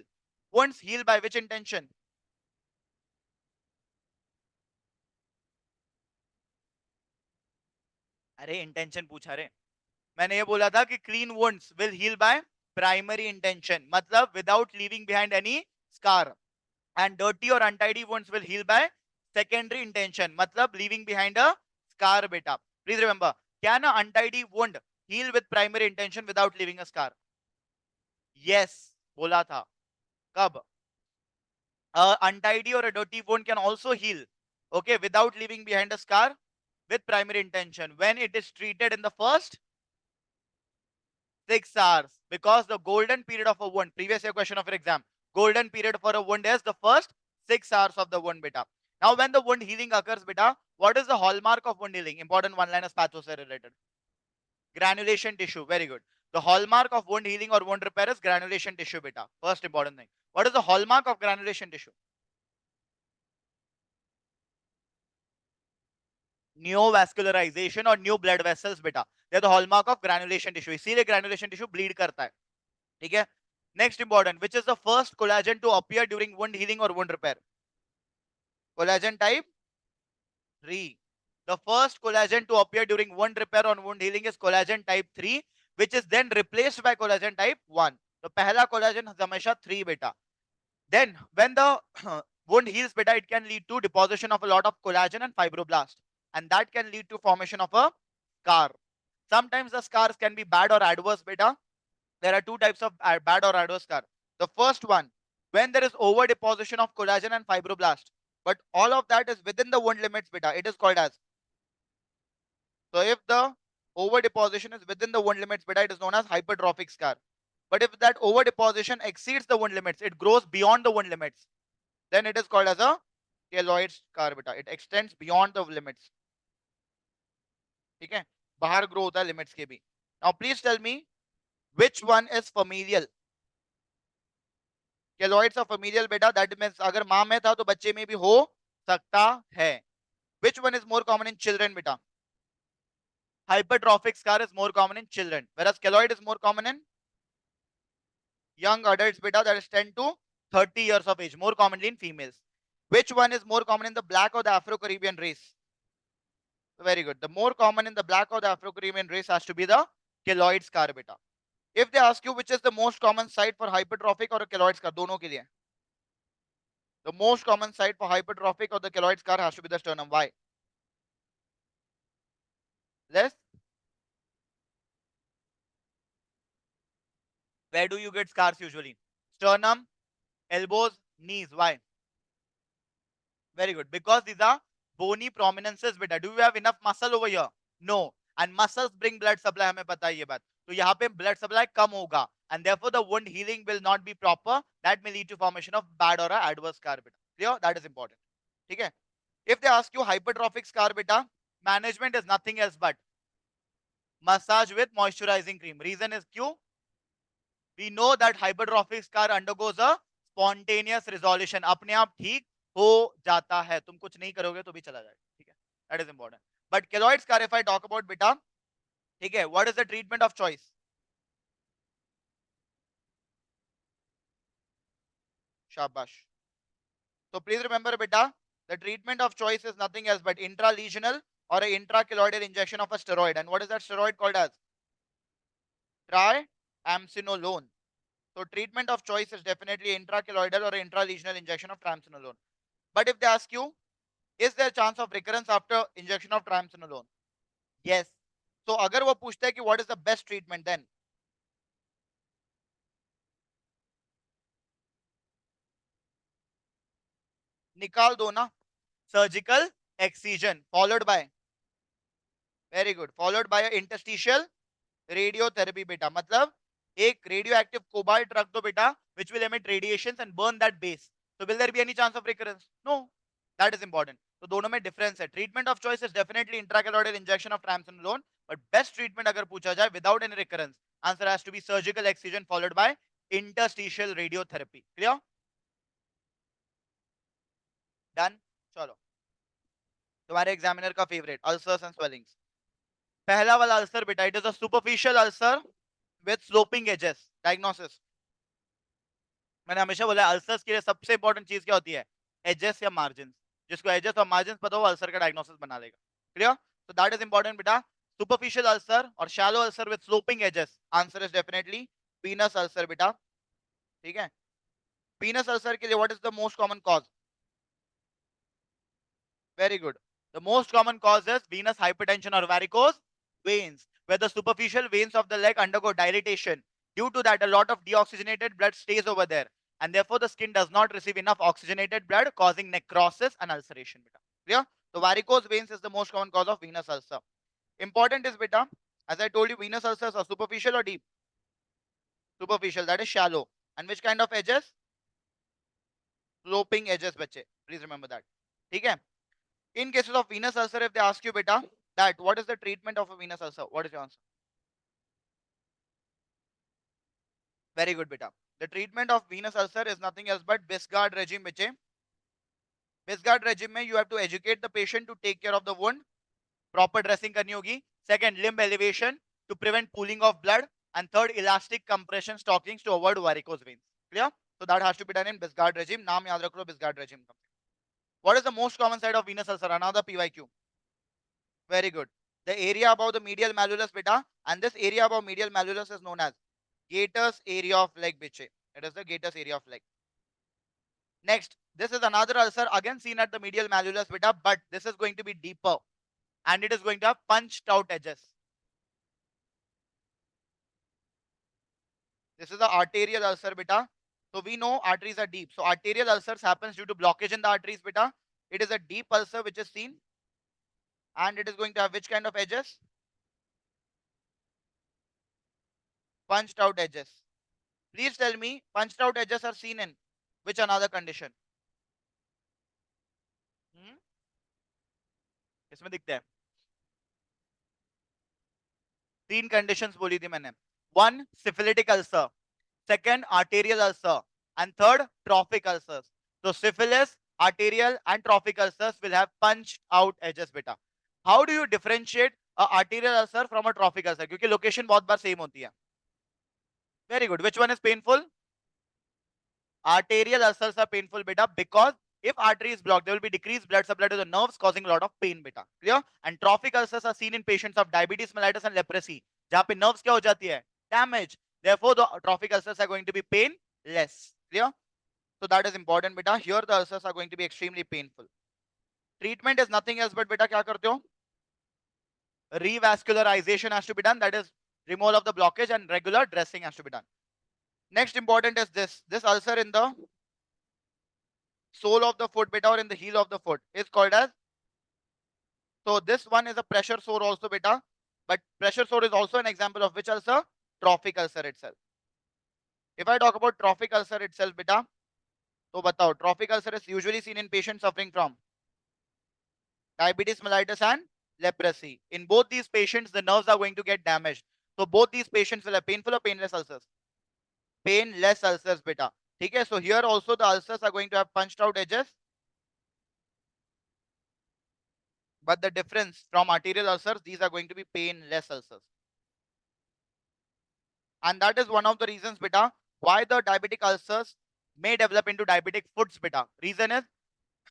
Wounds heal by which intention? अरे intention पूछा रे. मैंने ये बोला था कि clean wounds will heal by primary intention, मतलब without leaving behind any scar. And dirty or untidy wounds will heal by secondary intention, मतलब leaving behind a scar, beta. Please remember, can an untidy wound heal with primary intention without leaving a scar? Yes, बोला था. कब? A untidy or a dirty wound can also heal, okay, without leaving behind a scar with primary intention when it is treated in the first 6 hours, because the golden period of a wound, previous year question of your exam, golden period for a wound is the first 6 hours of the wound, beta. Now when the wound healing occurs, beta, what is the hallmark of wound healing? Important one line is pathos related. Granulation tissue. Very good. The hallmark of wound healing or wound repair is granulation tissue, beta. First important thing. What is the hallmark of granulation tissue? Neovascularization और new blood vessels, बेटा. They are the hallmark of granulation tissue. इसीलिए granulation tissue bleed करता है. ठीक है? Next important, which is the first collagen to appear during wound healing or wound repair? Collagen type 3. The first collagen to appear during wound repair or wound healing is collagen type 3, which is then replaced by collagen type 1. तो पहला collagen हमेशा 3, बेटा. Then when the wound heals, beta, it can lead to deposition of a lot of collagen and fibroblast, and that can lead to formation of a scar. Sometimes the scars can be bad or adverse, beta. There are two types of bad or adverse scar. The first one, when there is over deposition of collagen and fibroblast, but all of that is within the wound limits, beta, it is called as. So if the over deposition is within the wound limits, beta, it is known as hypertrophic scar. But if that over deposition exceeds the wound limits, it grows beyond the wound limits, then it is called as a keloid scar, beta. It extends beyond the limits. ठीक है? बाहर grow होता है limits के भी. Now please tell me which one is familial. Keloids are familial, beta. That means अगर माँ में था तो बच्चे में भी हो सकता है. Which one is more common in children, beta? Hypertrophic scar is more common in children, whereas keloid is more common in young adults, beta, that is 10 to 30 years of age, more commonly in females. Which one is more common in the black or the Afro-Caribbean race? Very good. The more common in the black or the Afro-Caribbean race has to be the keloid scar, beta. If they ask you which is the most common site for hypertrophic or a keloid scar, दोनों के लिए. The most common site for hypertrophic or the keloid scar has to be the sternum. Why? Less. Where do you get scars usually? Sternum, elbows, knees. Why? Very good. Because these are bony prominences, beta. Do you have enough muscle over here? No. And muscles bring blood supply. हमें पता है ये बात. तो यहाँ पे blood supply कम होगा, and therefore the wound healing will not be proper. That may lead to formation of bad or a adverse scar, beta. Clear? That is important. ठीक है? If they ask you hypertrophic scar, beta, management is nothing else but massage with moisturizing cream. Reason is Q. We know that hypertrophic scar undergoes a spontaneous resolution. अपने आप ठीक हो जाता है. तुम कुछ नहीं करोगे तो भी चला जाएगा. ठीक है? That is important. But keloid scar, if I talk about, beta, ठीक है, what is the treatment of choice? Shabash. So please remember, beta, the treatment of choice is nothing else but intralesional or a intrakeloidal injection of a steroid. And what is that steroid called as? Triamcinolone. So treatment of choice is definitely intrakeloidal or intralesional injection of triamcinolone. But if they ask you, is there a chance of recurrence after injection of triamcinolone? Yes. So अगर वो पूछता है कि what is the best treatment, then निकाल दो ना, surgical excision followed bye, very good, followed by interstitial radiotherapy बेटा, मतलब एक रेडियो एक्टिव कोबाल्ट रख दो बेटा which will emit radiations and burn that base. So will there be any chance of recurrence? No. That is important. तो दोनों में difference है. Treatment of choice is definitely intrakeloidal injection of triamcinolone, but best treatment अगर पूछा जाए without any recurrence, answer has to be surgical excision followed by interstitial radiotherapy. Clear? Done. चलो, तुम्हारे examiner का फेवरेट, अल्सर्स एंड स्वेलिंग्स. पहला वाला ulcer बेटा, it is a superficial ulcer with sloping edges. Diagnosis, मैंने हमेशा बोला अल्सर्स के लिए सबसे इंपॉर्टेंट चीज क्या होती है? एजेस या मार्जिन. जिसको एजेस और मार्जिन पता हो अल्सर का डायग्नोसिस बना लेगा. क्लियर? तो दैट इज इंपॉर्टेंट बेटा. सुपरफिशियल अल्सर और shallow ulcer with sloping edges, answer is definitely venous ulcer बेटा. ठीक है? पीनस अल्सर के लिए what is the most common cause? Very good. The most common cause is venous hypertension or varicose veins, where the superficial veins of the leg undergo dilatation. Due to that, a lot of deoxygenated blood stays over there, and therefore the skin does not receive enough oxygenated blood, causing necrosis and ulceration. Beta. Clear? So varicose veins is the most common cause of venous ulcer. Important is beta, as I told you, venous ulcers are superficial or deep? Superficial, that is shallow. And which kind of edges? Sloping edges, bache. Please remember that. Okay? In cases of venous ulcer, if they ask you, beta, that what is the treatment of a venous ulcer? What is your answer? Very good, beta. The treatment of venous ulcer is nothing else but Bisgard regime, bache. Bisgard regime में you have to educate the patient to take care of the wound. Proper dressing करनी होगी. Second, limb elevation to prevent pooling of blood. And third, elastic compression stockings to avoid varicose veins. Clear? So that has to be done in Bisgard regime. नाम याद रख लो Bisgard regime. What is the most common side of venous ulcer? Another PYQ. Very good. The area above the medial malleolus, beta, and this area above medial malleolus is known as Gator's area of leg, biche. It is the Gator's area of leg. Next, this is another ulcer again seen at the medial malleolus, beta, but this is going to be deeper and it is going to have punched out edges. This is the arterial ulcer, beta. So we know arteries are deep. So arterial ulcers happens due to blockage in the arteries, beta. It is a deep ulcer which is seen, and it is going to have which kind of edges? Punched out edges. Please tell me, punched out edges are seen in which another condition? इसमें दिखते हैं. तीन conditions बोली थी मैंने. One, syphilitic ulcer. Second, arterial ulcer. And third, trophic ulcers. So syphilis, arterial and trophic ulcers will have punched out edges, beta. How do you differentiate a arterial ulcer from a trophic ulcer? क्योंकि location बहुत बार same होती है. Very good. Which one is painful? Arterial ulcers are painful, beta, because if artery is blocked, there will be decreased blood supply to the nerves, causing a lot of pain, beta. Clear? And trophic ulcers are seen in patients of diabetes mellitus and leprosy, जहाँ पे nerves क्या हो जाती है? Damage. Therefore, the trophic ulcers are going to be painless. Clear? So that is important, beta. Here the ulcers are going to be extremely painful. Treatment is nothing else but, beta, क्या करते हो? Revascularization has to be done. That is removal of the blockage, and regular dressing has to be done. Next important is this ulcer in the sole of the foot, beta, or in the heel of the foot is called as, so this one is a pressure sore also, beta, but pressure sore is also an example of which ulcer? Trophic ulcer itself. If I talk about trophic ulcer itself, beta, so batao, trophic ulcer is usually seen in patients suffering from diabetes mellitus and leprosy. In both these patients, the nerves are going to get damaged. So both these patients will have painful or painless ulcers? Painless ulcers, beta. Okay, so here also the ulcers are going to have punched out edges. But the difference from arterial ulcers, these are going to be painless ulcers. And that is one of the reasons, beta, why the diabetic ulcers may develop into diabetic foots, beta. Reason is,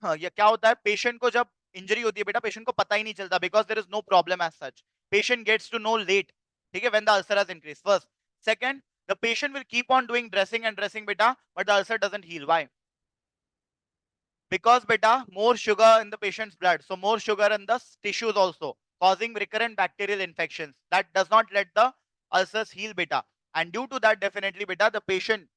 ये क्या होता है, patient को जब injury होती है बेटा, patient को पता ही नहीं चलता, because there is no problem as such. Patient gets to know late. ठीक है, when the ulcer has increase. First. Second, the patient will keep on doing dressing and dressing, beta, but the ulcer doesn't heal. Why? Because, beta, more sugar in the patient's blood, so more sugar in the tissues also, causing recurrent bacterial infections. That does not let the ulcers heal, beta. And due to that, definitely, beta, the patient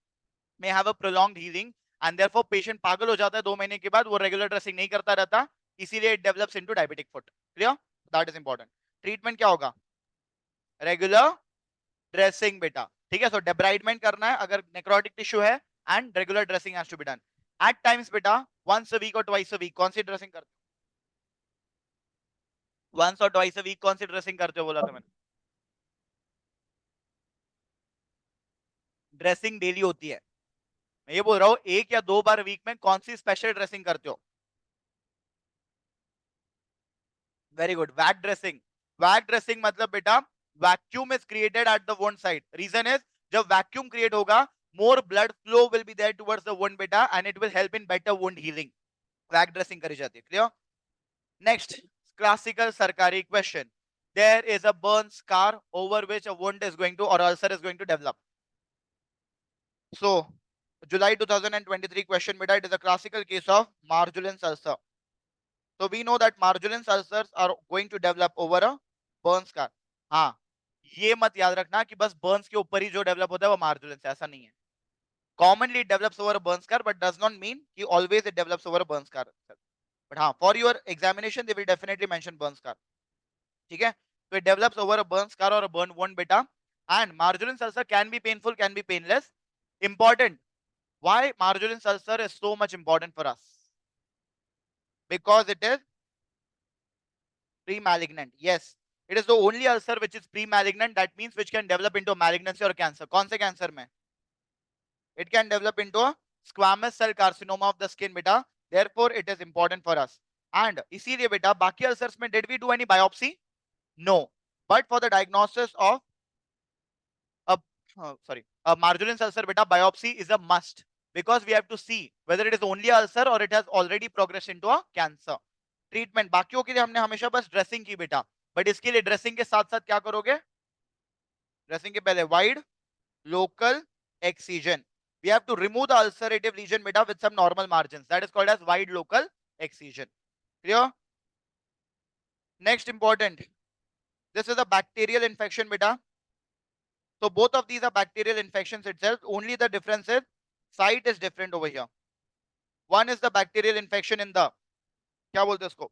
may have a prolonged healing, and therefore patient पागल हो जाता है 2 महीने के बाद, वो regular dressing नहीं करता रहता, इसीलिए it develops into diabetic foot. Clear? That is important. Treatment क्या होगा? रेगुलर ड्रेसिंग बेटा, ठीक है। सो डेब्राइडमेंट करना है अगर नेक्रोटिक टिश्यू है, and regular dressing has to be done at times बेटा, वंस अ वीक और ट्वाइस अ वीक। कौन सी ड्रेसिंग करते हो? वंस और ट्वाइस अ वीक कौन सी ड्रेसिंग करते हो बोला था मैंने? ड्रेसिंग डेली होती है। मैं ये बोल रहा हूँ एक या 2 बार वीक में कौन सी स्पेशल ड्रेसिंग करते हो? Very good, vac dressing. Vac dressing मतलब बेटा vacuum is created at the wound side. Reason is जब वैक्यूम क्रिएट होगा, more blood flow will be there towards the wound बेटा, and it will help in better wound healing. Vac dressing करी जाती है। Clear? Next, classical sarkari question. There is a burn scar over which a wound is going to or ulcer is going to develop. So, July 2023 question, beta, it is a classical case of Marjolin ulcer. So we know that Marjolin ulcers are going to develop over a burn scar. हाँ, ये मत याद रखना कि बस burns के ऊपर ही जो develop होता है वो Marjolin से, ऐसा नहीं है. Commonly it develops over a burn scar, but does not mean कि always it develops over a burn scar. But हाँ, for your examination they will definitely mention burn scar. ठीक है? So it develops over a burn scar or a burn wound beta, and Marjolin ulcer can be painful, can be painless. Important. Why Marjolin ulcer is so much important for us? Because it is pre-malignant. Yes, it is the only ulcer which is pre-malignant. That means which can develop into a malignancy or cancer. कौन से cancer में? It can develop into a squamous cell carcinoma of the skin beta. Therefore it is important for us. And इसीलिए बेटा बाकी ulcers में did we do any biopsy? No. But for the diagnosis of a Marjolin ulcer beta, biopsy is a must, because we have to see whether it is only ulcer or it has already progressed into a cancer. Treatment बाकियों के लिए हमने हमेशा बस dressing की बेटा, but इसके लिए ड्रेसिंग के साथ साथ क्या करोगे? ड्रेसिंग के पहले wide local excision. We have to remove the ulcerative lesion beta with some normal margins. That is called as wide local excision. Clear? Next important. This is a bacterial infection beta. So both of these are bacterial infections itself. Only the difference is site is different over here. One is the bacterial infection in the क्या बोलते हैं उसको?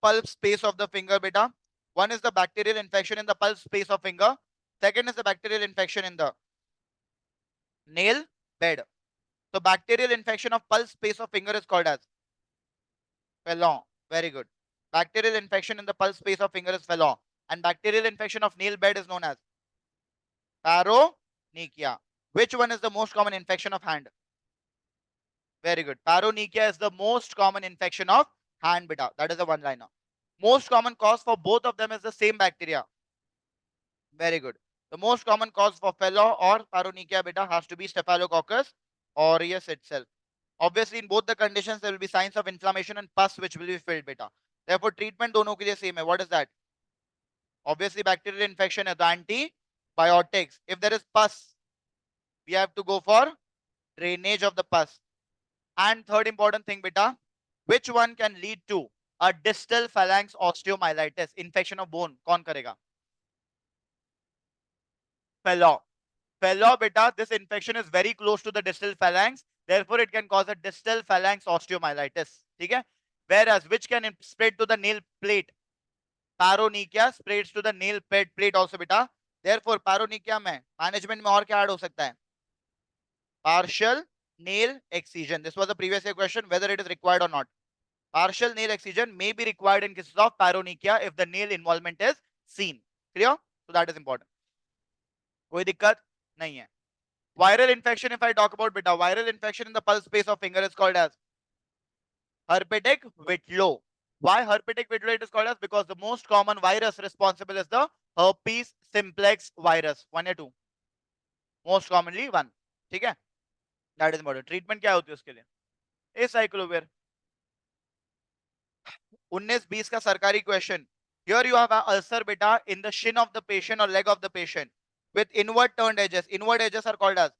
Pulp space of the finger beta. One is the bacterial infection in the pulp space of finger. Second is the bacterial infection in the nail bed. So bacterial infection of pulp space of finger is called as Phelon. Very good. Bacterial infection in the pulp space of finger is Phelon. And bacterial infection of nail bed is known as Paronychia. Which one is the most common infection of hand? Very good. Paronychia is the most common infection of hand beta. That is the one liner. Most common cause for both of them is the same bacteria. Very good. The most common cause for Phello or Paronychia beta has to be Staphylococcus aureus itself. Obviously, in both the conditions, there will be signs of inflammation and pus which will be filled beta. Therefore, treatment दोनों के लिए same है. What is that? Obviously, bacterial infection है तो antibiotics. If there is pus, we have to go for drainage of the pus. And third important thing beta, which one can lead to a distal phalanx osteomyelitis, infection of bone? कौन करेगा? Phello. Phello beta, this infection is very close to the distal phalanx, therefore it can cause a distal phalanx osteomyelitis. ठीक है? Whereas which can spread to the nail plate? Paronychia spreads to the nail plate also beta. Therefore paronychia में management में और क्या add हो सकता है? Partial nail excision. This was a previous year question, whether it is required or not. Partial nail excision may be required in cases of paronychia if the nail involvement is seen. Clear? So that is important. कोई दिक्कत नहीं है. Viral infection, if I talk about beta, viral infection in the pulse space of finger is called as herpetic whitlow. Why herpetic whitlow it is called as? Because the most common virus responsible is the herpes simplex virus. 1 या 2? Most commonly 1. ठीक है? That is important. Treatment क्या होती है उसके लिए? Acyclovir. 19-20 का सरकारी question. Here you have an ulcer beta in the shin of the patient or leg of the patient with inward turned edges. Inward edges are called as,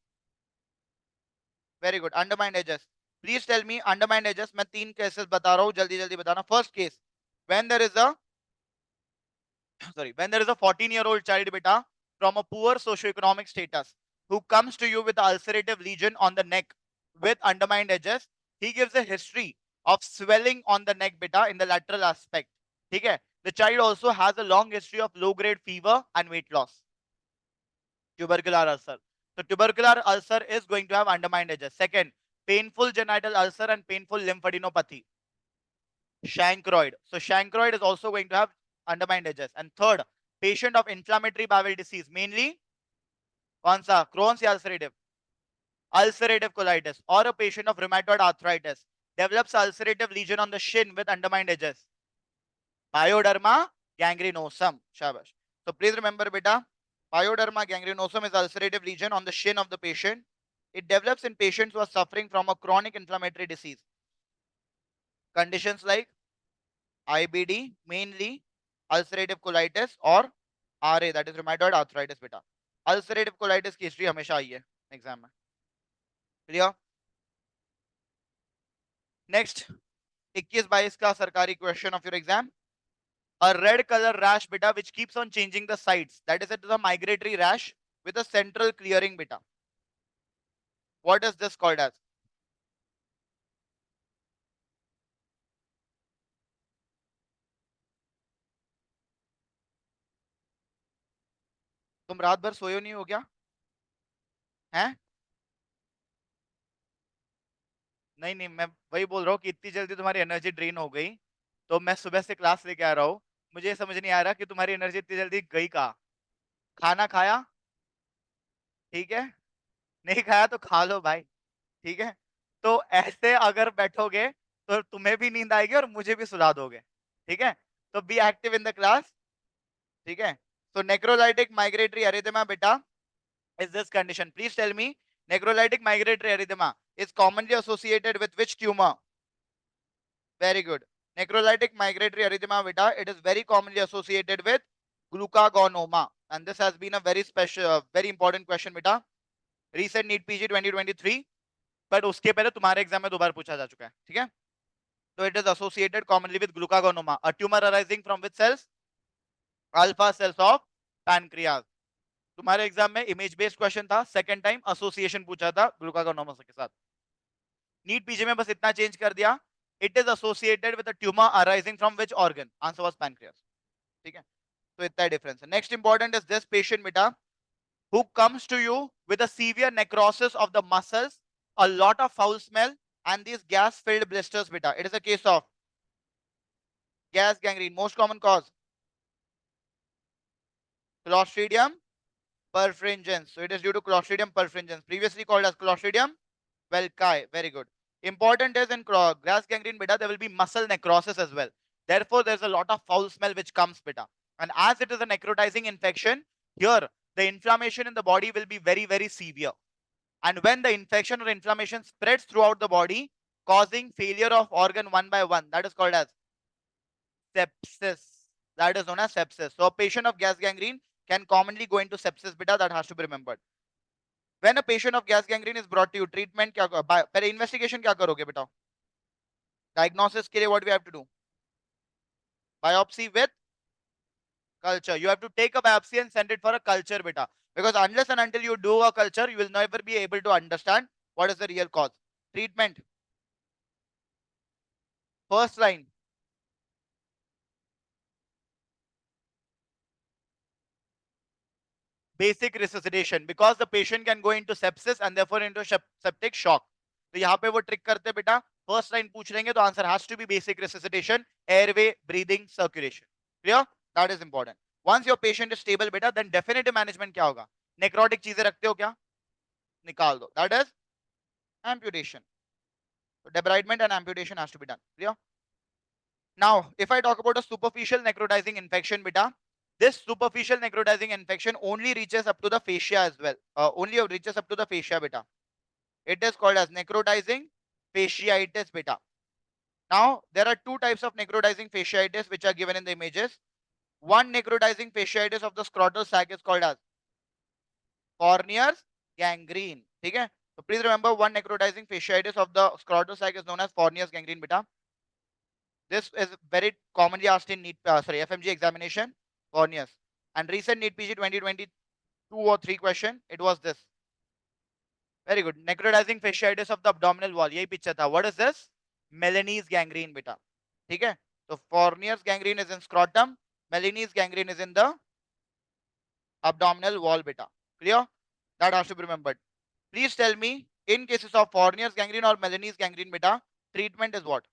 very good, undermined edges. Please tell me undermined edges. मैं 3 cases बता रहा हूँ, जल्दी जल्दी बताना. First case, when there is a 14-year-old child beta from a poor socioeconomic status who comes to you with ulcerative lesion on the neck with undermined edges, he gives a history of swelling on the neck beta in the lateral aspect. Okay? The child also has a long history of low grade fever and weight loss. Tubercular ulcer. So tubercular ulcer is going to have undermined edges. Second, painful genital ulcer and painful lymphadenopathy. Chancroid. So chancroid is also going to have undermined edges. And third, patient of inflammatory bowel disease, mainly कौन सा Crohn's या ulcerative colitis, or a patient of rheumatoid arthritis develops ulcerative lesion on the shin with undermined edges. Pyoderma gangrenosum. Shabash. So please remember, beta, pyoderma gangrenosum is ulcerative lesion on the shin of the patient. It develops in patients who are suffering from a chronic inflammatory disease. Conditions like IBD, mainly ulcerative colitis, or RA, that is rheumatoid arthritis, beta. Ulcerative colitis की history हमेशा आई है exam में. Clear? Next 21-22 का सरकारी question of your exam. A red color rash beta which keeps on changing the sides, that is, it is a migratory rash with a central clearing beta. What is this called as? तुम रात भर सोयो नहीं हो क्या? हैं? नहीं नहीं, मैं वही बोल रहा हूँ कि इतनी जल्दी तुम्हारी एनर्जी ड्रेन हो गई तो मैं सुबह से क्लास लेके आ रहा हूँ. मुझे समझ नहीं आ रहा कि तुम्हारी एनर्जी इतनी जल्दी गई कहाँ. खाना खाया? ठीक है, नहीं खाया तो खा लो भाई. ठीक है, तो ऐसे अगर बैठोगे तो तुम्हें भी नींद आएगी और मुझे भी सुला दोगे. ठीक है, तो be active in the class. ठीक है, so necrolytic migratory erythema beta is this condition. Please tell me, necrolytic migratory erythema is commonly associated with which tumor? Very good. Necrolytic migratory erythema beta, it is very commonly associated with glucagonoma, and this has been a very special very important question beta. Recent NEET PG 2023, but उसके पहले तुम्हारे exam में दो बार पूछा जा चुका है. ठीक है, so it is associated commonly with glucagonoma, a tumor arising from which cells? Alpha cells of pancreas. तुम्हारे एग्जाम में इमेज बेस्ड क्वेश्चन था, सेकंड टाइम एसोसिएशन पूछा था ग्लूकागोनोमा के साथ. नीट पीजी में बस इतना चेंज कर दिया, it is associated with a tumour arising from which organ? Answer was pancreas. ठीक है, तो इतना डिफरेंस है. Next important is this patient बेटा who comes to you with a severe necrosis of the muscles, a lot of foul smell and these gas filled blisters beta. It is a case of gas gangrene. Most common cause Clostridium perfringens. So it is due to Clostridium perfringens, previously called as Clostridium welki. Very good. Important is in gas gangrene beta, there will be muscle necrosis as well. Therefore, there's a lot of foul smell which comes beta. And as it is a necrotizing infection, here the inflammation in the body will be very, very severe. And when the infection or inflammation spreads throughout the body, causing failure of organ one by one, that is called as sepsis. That is known as sepsis. So a patient of gas gangrene can commonly go into sepsis beta. That has to be remembered. When a patient of gas gangrene is brought to you, treatment क्या पहले investigation क्या करोगे बेटा? Diagnosis के लिए what we have to do? Biopsy with culture. You have to take a biopsy and send it for a culture beta. Because unless and until you do a culture, you will never be able to understand what is the real cause. Treatment. First line. Basic resuscitation, because the patient can go into sepsis and therefore into septic shock. तो यहाँ पे वो trick करते हैं बेटा, first line पूछ लेंगे तो answer has to be basic resuscitation, airway, breathing, circulation. Clear? That is important. Once your patient is stable बेटा, देन डेफिनेटिव मैनेजमेंट क्या होगा? नेक्रोटिक चीजें रखते हो क्या? निकाल दो. दैट इज amputation. So debridement and amputation has to be done. Clear? Now, if I talk about a superficial necrotizing infection, beta, this superficial necrotizing infection only reaches up to the fascia as well. Only reaches up to the fascia beta. It is called as necrotizing fasciitis beta. Now, there are two types of necrotizing fasciitis which are given in the images. One necrotizing fasciitis of the scrotal sac is called as Fournier's gangrene. Okay? So please remember, one necrotizing fasciitis of the scrotal sac is known as Fournier's gangrene beta. This is very commonly asked in NEET, FMG examination, Fournier's. And recent NEET PG 2022 or 3 question, it was this. Very good. Necrotizing fasciitis of the abdominal wall, यही picture था. What is this? Meleney's gangrene बेटा. ठीक है, तो Fournier's gangrene is in scrotum, Meleney's gangrene is in the abdominal wall beta. Clear? That has to be remembered. Please tell me, in cases of Fournier's gangrene or Melanie's gangrene beta, treatment is what?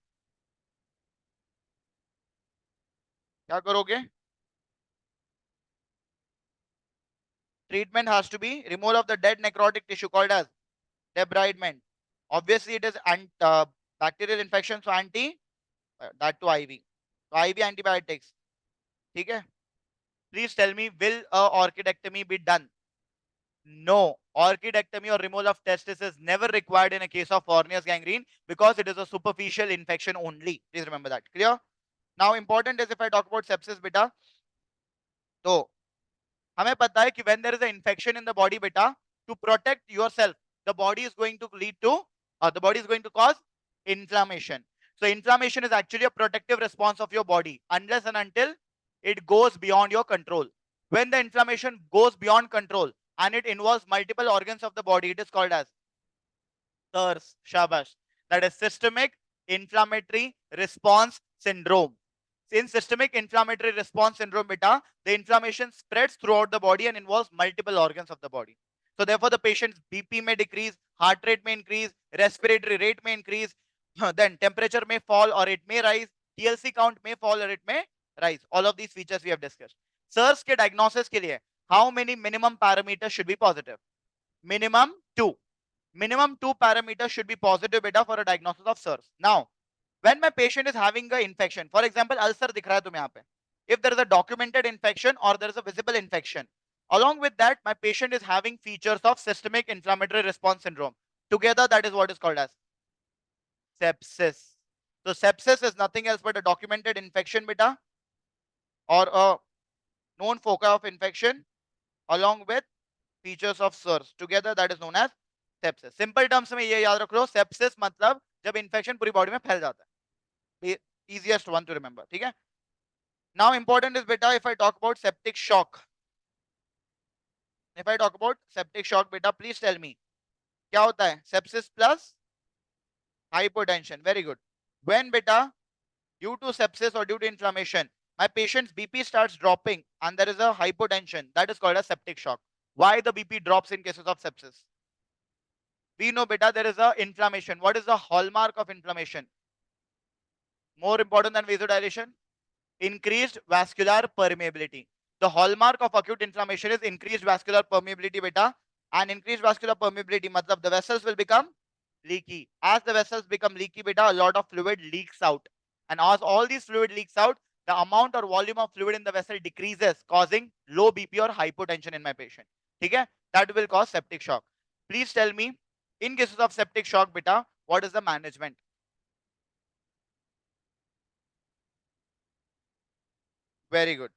क्या करोगे? Treatment has to be removal of the dead necrotic tissue called as debridement. Obviously, it is bacterial infection, so anti that to IV. So IV antibiotics. ठीक है? Please tell me, will a orchidectomy be done? No, orchidectomy or removal of testis is never required in a case of Fournier's gangrene because it is a superficial infection only. Please remember that. Clear? Now, important is if I talk about sepsis, beta, तो हमें पता है कि when there is an infection in the body, beta, to protect yourself, the body is going to lead to, the body is going to cause inflammation. So, inflammation is actually a protective response of your body unless and until it goes beyond your control. When the inflammation goes beyond control and it involves multiple organs of the body, it is called as SIRS, Shabash. That is systemic inflammatory response syndrome. In systemic inflammatory response syndrome, beta, the inflammation spreads throughout the body and involves multiple organs of the body. So therefore, the patient's BP may decrease, heart rate may increase, respiratory rate may increase, then temperature may fall or it may rise, TLC count may fall or it may rise. All of these features we have discussed. SIRS के diagnosis के लिए, how many minimum parameters should be positive? Minimum 2. Minimum 2 parameters should be positive beta for a diagnosis of SIRS. Now, when my patient is having an infection, for example, ulcer दिख रहा है तुम्हें यहाँ पे. If there is a documented infection or there is a visible infection, along with that, my patient is having features of systemic inflammatory response syndrome. Together, that is what is called as sepsis. So, sepsis is nothing else but a documented infection beta or a known foci of infection along with features of SIRS. Together, that is known as sepsis. Simple terms में ये याद रख लो, sepsis मतलब जब infection पूरी body में फैल जाता है. Easiest one to remember. ठीक है? Now important is beta if I talk about septic shock. If I talk about septic shock beta, please tell me क्या होता है? Sepsis plus hypotension. Very good. When beta, due to sepsis or due to inflammation, my patient's BP starts dropping and there is a hypotension, that is called a septic shock. Why the BP drops in cases of sepsis? We know beta there is a inflammation. What is the hallmark of inflammation? More important than vasodilation? Increased vascular permeability. The hallmark of acute inflammation is increased vascular permeability beta, and increased vascular permeability matlab the vessels will become leaky. As the vessels become leaky beta, a lot of fluid leaks out, and as all these fluid leaks out, the amount or volume of fluid in the vessel decreases, causing low BP or hypotension in my patient. Okay, that will cause septic shock. Please tell me, in cases of septic shock beta, what is the management? Very good.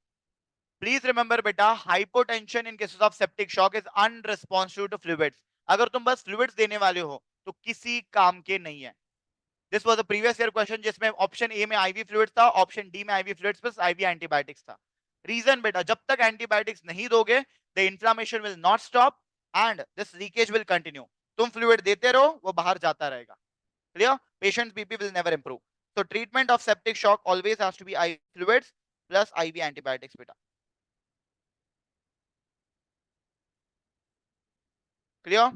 Please remember beta, hypotension in cases of septic shock is unresponsive to fluids. अगर तुम बस fluids देने वाले हो तो किसी काम के नहीं है. This was a previous year question जिसमें option A में IV fluids था, option D में IV fluids plus IV antibiotics था. Reason बेटा, जब तक antibiotics नहीं दोगे, the inflammation will not stop and this leakage will continue. तुम fluid देते रहो, वो बाहर जाता रहेगा. Clear? Patient's BP will never improve. So treatment of septic shock always has to be IV fluids plus IV antibiotics beta. Clear?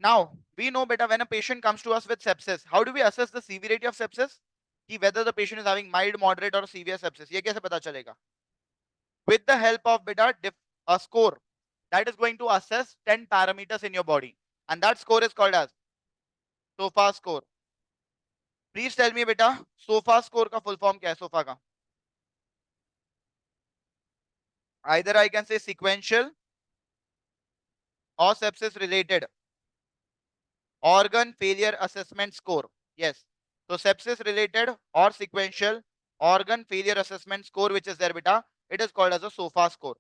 Now, we know better when a patient comes to us with sepsis, how do we assess the severity of sepsis? कि whether the patient is having mild, moderate or severe sepsis. ये कैसे पता चलेगा? With the help of beta a score that is going to assess 10 parameters in your body. And that score is called as SOFA score. Please tell me beta, SOFA score का full form क्या है? SOFA का? Either I can say sequential or sepsis related organ failure assessment score. Yes. So sepsis related or sequential organ failure assessment score, which is there beta, it is called as a SOFA score.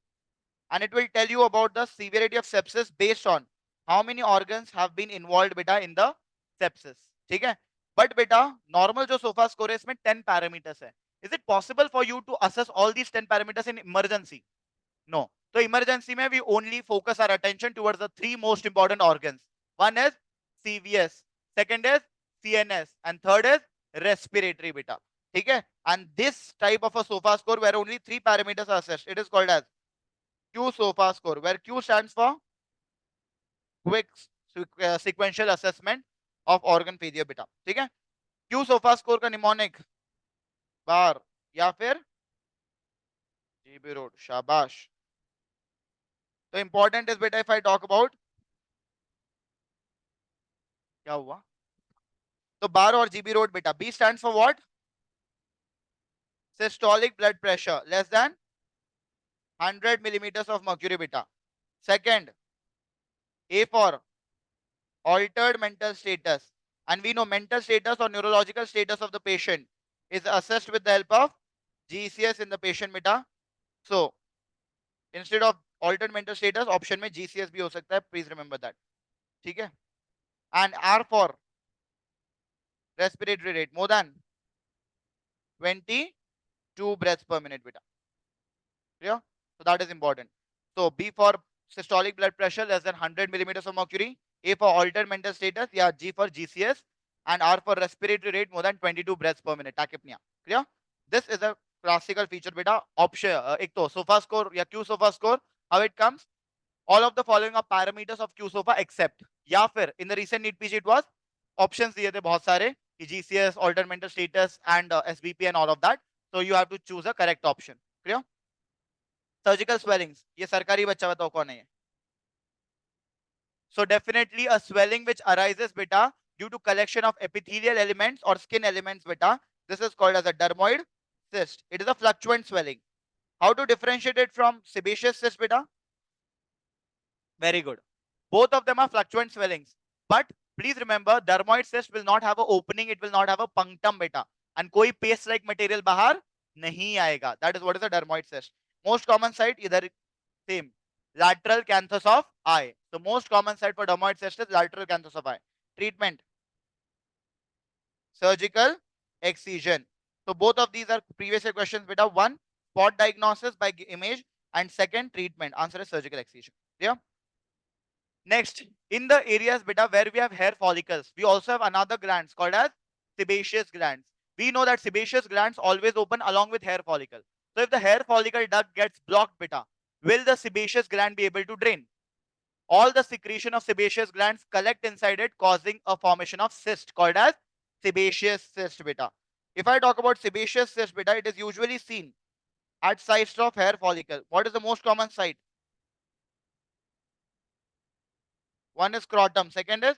And it will tell you about the severity of sepsis based on how many organs have been involved beta in the sepsis. ठीक है? But beta, normal जो SOFA score है इसमें 10 parameters है. Is it possible for you to assess all these 10 parameters in emergency? No. तो emergency में we only focus our attention towards the three most important organs. One is CVS, second is CNS and third is respiratory बेटा. ठीक है. And this type of a SOFA score where only three parameters are assessed, it is called as Q SOFA score, where Q stands for quick sequential assessment of organ failure बेटा. ठीक है. Q SOFA score का mnemonic बार या फिर GB road. शाबाश. तो important is बेटा, if I talk about क्या हुआ, तो बार और जीबी रोड बेटा. B stands for what? Systolic blood pressure less than 100 millimeters of mercury बेटा. Second, A for altered mental status, and we know mental status or neurological status of the patient is assessed with the help of GCS in the patient beta. So instead of altered mental status, option में GCS भी हो सकता है, please remember that. ठीक है. And R for respiratory rate more than 22 breaths per minute beta. Clear? So that is important. So B for systolic blood pressure less than 100 millimeters of mercury, A for altered mental status, yeah, G for GCS, and R for respiratory rate more than 22 breaths per minute. Tachypnea. Clear? This is a classical feature beta. Option एक तो SOFA score या Q SOFA score. How it comes? All of the following are parameters of Q SOFA except, या फिर in the recent NEET PG it was options दिए थे बहुत सारे कि GCS, altered mental status, and SBP and all of that. So you have to choose a correct option. Clear? Surgical swellings, ये सरकारी बच्चा बताओ कौन है ये. So definitely a swelling which arises beta due to collection of epithelial elements or skin elements beta. This is called as a dermoid cyst. It is a fluctuant swelling. How to differentiate it from sebaceous cyst beta? Very good. Both of them are fluctuant swellings. But please remember, dermoid cyst will not have an opening. It will not have a punctum beta. And कोई paste like material बाहर नहीं आएगा. That is what is a dermoid cyst. Most common site either same. Lateral canthus of eye. So most common site for dermoid cyst is lateral canthus of eye. Treatment: surgical excision. So both of these are previous year questions beta. One, spot diagnosis by image, and second, treatment. Answer is surgical excision. Yeah. Next, in the areas beta where we have hair follicles, we also have another glands called as sebaceous glands. We know that sebaceous glands always open along with hair follicle. So if the hair follicle duct gets blocked beta, will the sebaceous gland be able to drain? All the secretion of sebaceous glands collect inside it, causing a formation of cyst called as sebaceous cyst beta. If I talk about sebaceous cyst beta, it is usually seen at sites of hair follicle. What is the most common site? One is scrotum, second is